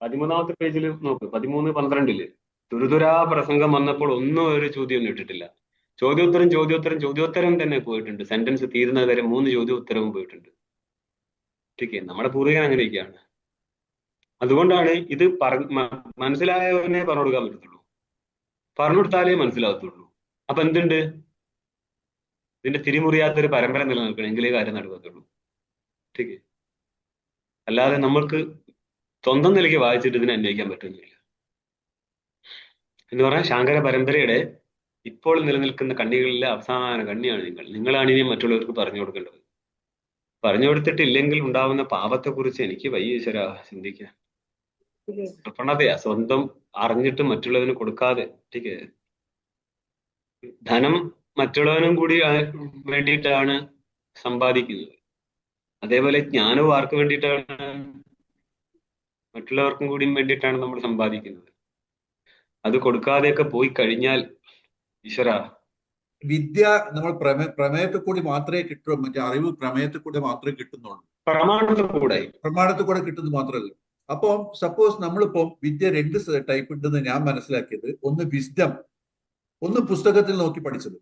13ാമത്തെ പേജിൽ നോക്ക്. 13-12 തുരുതുരാ പ്രസംഗം വന്നപ്പോൾ ഒന്നും ഒരു ചോദ്യം ഒന്നും ഇട്ടിട്ടില്ല. ചോദ്യോത്തരം തന്നെ പോയിട്ടുണ്ട്. സെന്റൻസ് തീരുന്നത് വരെ 3 ചോദ്യോത്തരവും പോയിട്ടുണ്ട്. ठीक है. നമ്മുടെ പൂർവികൻ അങ്ങനെയൊക്കെയാണ്. അതുകൊണ്ടാണ് ഇത് മനസ്സിലായവനെ പറഞ്ഞു കൊടുക്കാൻ പറ്റത്തുള്ളൂ. പറഞ്ഞു കൊടുത്താലേ മനസ്സിലാകത്തുള്ളൂ. അപ്പൊ എന്തുണ്ട്? ഇതിന്റെ തിരിമുറിയാത്തൊരു പരമ്പര നിലനിൽക്കണമെങ്കിലേ കാര്യം നടക്കത്തുള്ളൂ. ठीक है. അല്ലാതെ നമ്മൾക്ക് സ്വന്തം നിലയ്ക്ക് വായിച്ചിട്ട് ഇതിനെ അന്വയിക്കാൻ പറ്റുന്നില്ല. എന്ന് പറഞ്ഞാൽ ശാങ്കര പരമ്പരയുടെ ഇപ്പോൾ നിലനിൽക്കുന്ന കണ്ണികളിലെ അവസാന കണ്ണിയാണ് നിങ്ങൾ. നിങ്ങളാണ് ഇനി മറ്റുള്ളവർക്ക് പറഞ്ഞു കൊടുക്കേണ്ടത്. പറഞ്ഞു കൊടുത്തിട്ടില്ലെങ്കിൽ ഉണ്ടാവുന്ന പാപത്തെക്കുറിച്ച് എനിക്ക് വയ്യ ഈശ്വരാ ചിന്തിക്കാൻ. പ്രവണതയാ സ്വന്തം അറിഞ്ഞിട്ട് മറ്റുള്ളവന് കൊടുക്കാതെ. ठीक है. ധനം മറ്റുള്ളവനും കൂടി വേണ്ടിയിട്ടാണ് സമ്പാദിക്കുന്നത്. അതേപോലെ ജ്ഞാനവും ആർക്ക് വേണ്ടിയിട്ടാണ്? മറ്റുള്ളവർക്കും കൂടി വേണ്ടിയിട്ടാണ് നമ്മൾ സമ്പാദിക്കുന്നത്. അത് കൊടുക്കാതെയൊക്കെ പോയി കഴിഞ്ഞാൽ ഈശ്വര, വിദ്യ നമ്മൾ പ്രമേയത്തിൽ കൂടി മാത്രമേ കിട്ടൂ. മറ്റേ അറിവ് പ്രമേയത്തിൽ കൂടി മാത്രമേ കിട്ടുന്നുള്ളൂ. പ്രമാണത്തിൽ കൂടെ കിട്ടുന്നത് മാത്രമല്ല. അപ്പോൾ സപ്പോസ് നമ്മളിപ്പോ വിദ്യ രണ്ട് ടൈപ്പ് ഉണ്ടെന്ന് ഞാൻ മനസ്സിലാക്കിയത്. ഒന്ന് വിസ്ഡം, ഒന്ന് പുസ്തകത്തിൽ നോക്കി പഠിച്ചത്.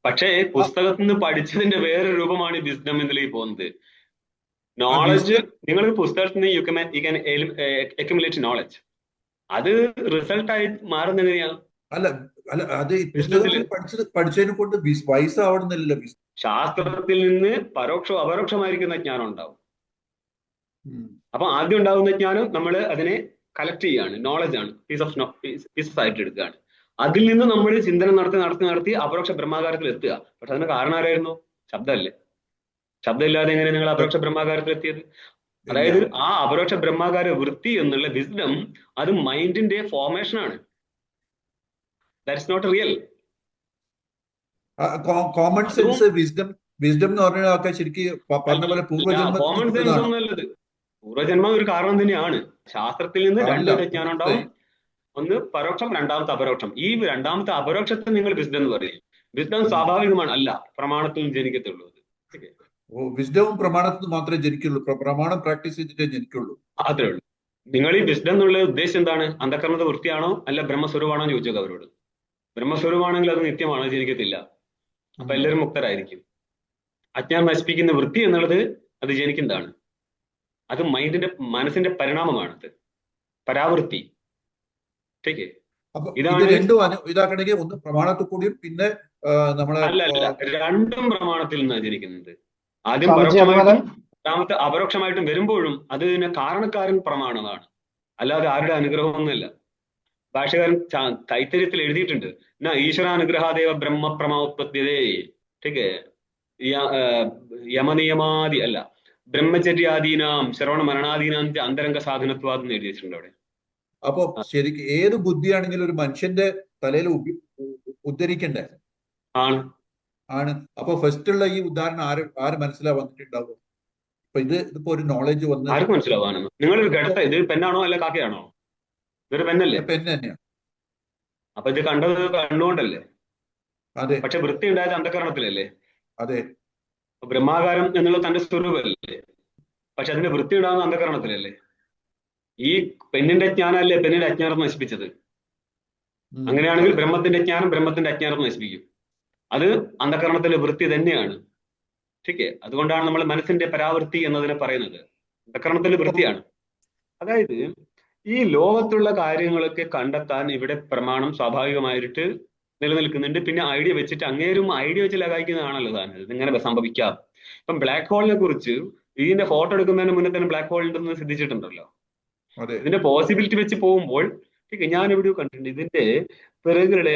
പക്ഷേ പുസ്തകത്തിൽ നിന്ന് പഠിച്ചതിന്റെ വേറെ രൂപമാണ് വിസ്ഡം എന്നിലേക്ക് പോകുന്നത്. നോളജ് നിങ്ങൾ പുസ്തകത്തിൽ നിന്ന് യു ക്യാൻ അക്യുമുലേറ്റ് നോളജ്. അത് റിസൾട്ട് ആയി മാറുന്ന എങ്ങനെയാ? അല്ല അല്ല അത് പുസ്തകത്തിൽ പഠിച്ചതിനെ കൊണ്ട് വയസ്സ് ആവണമെന്നില്ല. ശാസ്ത്രത്തിൽ നിന്ന് അപരോക്ഷമായിരിക്കുന്ന ജ്ഞാനം ഉണ്ടാവും. അപ്പൊ ആദ്യം ഉണ്ടാകുന്ന ജ്ഞാനം നമ്മൾ അതിനെ കളക്ട് ചെയ്യാണ്, നോളജ് ആണ്, പീസസ് ആയിട്ട് എടുക്കുകയാണ്. അതിൽ നിന്ന് നമ്മൾ ചിന്തനം നടത്തി അപരോക്ഷ ബ്രഹ്മാകാരത്തിൽ എത്തുക. പക്ഷെ അതിന് കാരണം ആരായിരുന്നു? ശബ്ദമല്ലേ. ശബ്ദമില്ലാതെ എങ്ങനെ നിങ്ങൾ അപരോക്ഷ ബ്രഹ്മാകാരത്തിൽ എത്തിയത്? അതായത് ആ അപരോക്ഷ ബ്രഹ്മാകാര വൃത്തി എന്നുള്ള വിസ്ഡം അത് മൈൻഡിന്റെ ഫോർമേഷൻ ആണ്. That's not real. Common sense wisdom എന്ന് പറഞ്ഞാൽ ശരിക്കും പറഞ്ഞ പോലെ കോമൺ സെൻസ് ഒന്നല്ലത്. പൂർവ്വജന്മം ഒരു കാരണം തന്നെയാണ്. ശാസ്ത്രത്തിൽ നിന്ന് രണ്ട് ജ്ഞാനം ഉണ്ടാവും. ഒന്ന് പരോക്ഷം, രണ്ടാമത്തെ അപരോക്ഷം. ഈ രണ്ടാമത്തെ അപരോക്ഷത്തെ നിങ്ങൾ വിസ്ഡം എന്ന് പറയും. വിസ്ഡം സ്വാഭാവികമാണ്, അല്ല പ്രമാണത്തിൽ നിന്ന് ജനിക്കത്തുള്ളൂ. വിസ്ഡവും പ്രമാണത്തിൽ മാത്രമേ ജനിക്കുള്ളൂ. പ്രമാണം പ്രാക്ടീസ് ചെയ്തിട്ടേ ജനിക്കുള്ളൂ. അത്രേ ഉള്ളൂ. നിങ്ങൾ ഈ വിസ്ഡം എന്നുള്ള ഉദ്ദേശം എന്താണ്? അന്ധകരണത്തെ വൃത്തിയാണോ അല്ല ബ്രഹ്മസ്വരൂപമാണോ എന്ന് ചോദിച്ചോക്കെ അവരോട്. ബ്രഹ്മസ്വരൂപമാണെങ്കിൽ അത് നിത്യമാണോ? ജനിക്കത്തില്ല. അപ്പൊ എല്ലാവരും മുക്തരായിരിക്കും. അജ്ഞാനം നശിപ്പിക്കുന്ന വൃത്തി എന്നുള്ളത് അത് ജനിക്കുന്നതാണ്. അത് മനസ്സിന്റെ പരിണാമമാണത്, പരാവൃത്തി. ഇതാണെങ്കിൽ ഒന്ന് പ്രമാണത്തിൽ കൂടിയും പിന്നെ നമ്മളെ അല്ല രണ്ടും പ്രമാണത്തിൽ നിന്നാണ് ജനിക്കുന്നത്. ആദ്യം പരോക്ഷമായിട്ടും രണ്ടാമത്തെ അപരോക്ഷമായിട്ടും വരുമ്പോഴും അതിന് കാരണക്കാരൻ പ്രമാണമാണ്, അല്ലാതെ ആരുടെ അനുഗ്രഹമൊന്നുമല്ല. ഭാഷകാരൻ തൈത്തര്യത്തിൽ എഴുതിയിട്ടുണ്ട്, ഈശ്വരാനുഗ്രഹാദേവ ബ്രഹ്മപ്രമാത്പത്യതേ. ठीक है. യമനിയമാദി അല്ല ബ്രഹ്മചര്യാദീനാം ശ്രവണ മരണാദീനാം അന്തരംഗ സാധനത്വാദെന്ന് എഴുതി വെച്ചിട്ടുണ്ട് അവിടെ. അപ്പൊ ശരിക്കും ഏത് ബുദ്ധിയാണെങ്കിലും ഒരു മനുഷ്യന്റെ തലയിൽ ഉദ്ധരിക്കണ്ടേ? ആണ്. അപ്പൊ ഫസ്റ്റ് ഉള്ള ഈ ഉദാഹരണം ആര് മനസ്സിലാവാന്നിട്ടുണ്ടാവും? അപ്പൊ ഇതിപ്പോ ഒരു നോളജ് വന്ന് ആർക്ക് മനസ്സിലാവാനെന്ന്? നിങ്ങളൊരു ഘടത്തെ ഇത് പെന്നാണോ അല്ല കാക്കയാണോ? ഇതൊരു പെന്നല്ലേ? പെന്ന് തന്നെയാണ്. അപ്പൊ ഇത് കണ്ടത് കണ്ണുകൊണ്ടല്ലേ? അതെ. പക്ഷെ വൃത്തി ഉണ്ടായത് അന്ധകരണത്തിലല്ലേ? അതെ. ബ്രഹ്മാകാരം എന്നുള്ള തന്റെ സ്വരൂപമല്ലേ? പക്ഷെ അതിന്റെ വൃത്തി ഉണ്ടാകുന്ന അന്ധകരണത്തിലല്ലേ? ഈ പെണ്ണിന്റെ ജ്ഞാനമല്ലേ പെണ്ണിന്റെ അജ്ഞാനം നശിപ്പിച്ചത്? അങ്ങനെയാണെങ്കിൽ ബ്രഹ്മത്തിന്റെ ജ്ഞാനം ബ്രഹ്മത്തിന്റെ അജ്ഞാനം നശിപ്പിക്കും. അത് അന്ധകരണത്തിലെ വൃത്തി തന്നെയാണ്. ठीक है. അതുകൊണ്ടാണ് നമ്മൾ മനസ്സിന്റെ പരാവൃത്തി എന്നതിനെ പറയുന്നത്. അന്ധകരണത്തിലെ വൃത്തിയാണ്. അതായത് ഈ ലോകത്തുള്ള കാര്യങ്ങളൊക്കെ കണ്ടെത്താൻ ഇവിടെ പ്രമാണം സ്വാഭാവികമായിട്ട് നിലനിൽക്കുന്നുണ്ട്. പിന്നെ ഐഡിയ വെച്ചിട്ട് അങ്ങേരും ഐഡിയ വെച്ച് ലഗായിക്കുന്നതാണല്ലോ സാധനം. ഇതിങ്ങനെ സംഭവിക്കാം. ഇപ്പം ബ്ലാക്ക് ഹോളിനെ കുറിച്ച് ഇതിന്റെ ഫോട്ടോ എടുക്കുന്നതിന് മുന്നേ തന്നെ ബ്ലാക്ക് ഹോൾ ഉണ്ടെന്ന് സിദ്ധിച്ചിട്ടുണ്ടല്ലോ. ഇതിന്റെ പോസിബിലിറ്റി വെച്ച് പോകുമ്പോൾ ഞാൻ എവിടെയോ കണ്ടിട്ടുണ്ട് ഇതിന്റെ പിറകിലുള്ള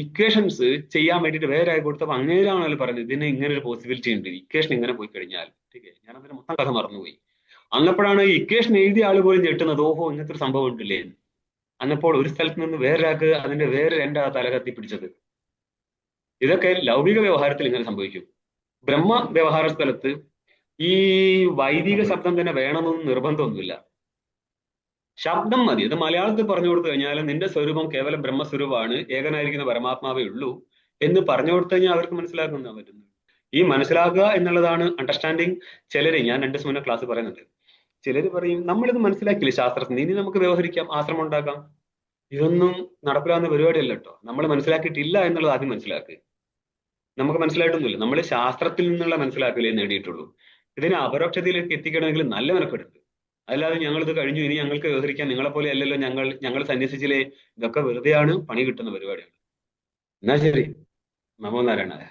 ഇക്വേഷൻസ് ചെയ്യാൻ വേണ്ടിയിട്ട് വേറെ ആയി കൊടുത്തപ്പോൾ അങ്ങേരാണല്ലോ പറഞ്ഞത് ഇതിന് ഇങ്ങനെ ഒരു പോസിബിലിറ്റി ഉണ്ട്, ഇക്വേഷൻ ഇങ്ങനെ പോയി കഴിഞ്ഞാൽ. ठीक है. ഞാൻ അതിന്റെ മൊത്തം കഥ മറന്നുപോയി. അന്നപ്പോഴാണ് ഈ ഇക്വേഷൻ എഴുതിയ ആള് പോലും ഞെട്ടുന്നത്, ഓഹോ ഇങ്ങനത്തെ ഒരു സംഭവം ഉണ്ടല്ലേ. അന്നപ്പോൾ ഒരു സ്ഥലത്ത് നിന്ന് വേറൊരാൾക്ക് അതിന്റെ വേറെ രണ്ടാ തലകത്തി പിടിച്ചത്. ഇതൊക്കെ ലൗകിക വ്യവഹാരത്തിൽ ഇങ്ങനെ സംഭവിക്കും. ബ്രഹ്മ വ്യവഹാര സ്ഥലത്ത് ഈ വൈദിക ശബ്ദം തന്നെ വേണമെന്നൊന്നും നിർബന്ധമൊന്നുമില്ല. ശബ്ദം മതി. അത് മലയാളത്തിൽ പറഞ്ഞു കൊടുത്തു കഴിഞ്ഞാൽ നിന്റെ സ്വരൂപം കേവലം ബ്രഹ്മസ്വരൂപമാണ്, ഏകനായിരിക്കുന്ന പരമാത്മാവേ ഉള്ളൂ എന്ന് പറഞ്ഞു കൊടുത്തു കഴിഞ്ഞാൽ അവർക്ക് മനസ്സിലാക്കാൻ പറ്റുന്നു. ഈ മനസ്സിലാക്കുക എന്നുള്ളതാണ് അണ്ടർസ്റ്റാൻഡിങ്. ചിലര്, ഞാൻ 2 ദിവസം മുന്നേ ക്ലാസ് പറയുന്നുണ്ട്, ചിലര് പറയും നമ്മളിത് മനസ്സിലാക്കില്ല ശാസ്ത്രത്തിന്, ഇനി നമുക്ക് വ്യവഹരിക്കാം, ആശ്രമം ഉണ്ടാക്കാം. ഇതൊന്നും നടപ്പിലാകുന്ന പരിപാടിയല്ല കേട്ടോ. നമ്മൾ മനസ്സിലാക്കിയിട്ടില്ല എന്നുള്ളത് ആദ്യം മനസ്സിലാക്കുക. നമുക്ക് മനസ്സിലായിട്ടൊന്നുമില്ല. നമ്മൾ ശാസ്ത്രത്തിൽ നിന്നുള്ള മനസ്സിലാക്കലേ നേടിയിട്ടുള്ളൂ. ഇതിനെ അപരോക്ഷതയിലേക്ക് എത്തിക്കണമെങ്കിൽ നല്ല മെനക്കെടുത്ത്. അല്ലാതെ ഞങ്ങളിത് കഴിഞ്ഞു, ഇനി ഞങ്ങൾക്ക് വ്യവഹരിക്കാൻ നിങ്ങളെ പോലെ അല്ലല്ലോ, ഞങ്ങൾ സന്യസിച്ചില്ലേ, ഇതൊക്കെ വെറുതെയാണ്, പണി കിട്ടുന്ന പരിപാടിയാണ്. എന്നാ ശരി, നമോ നാരായണായ.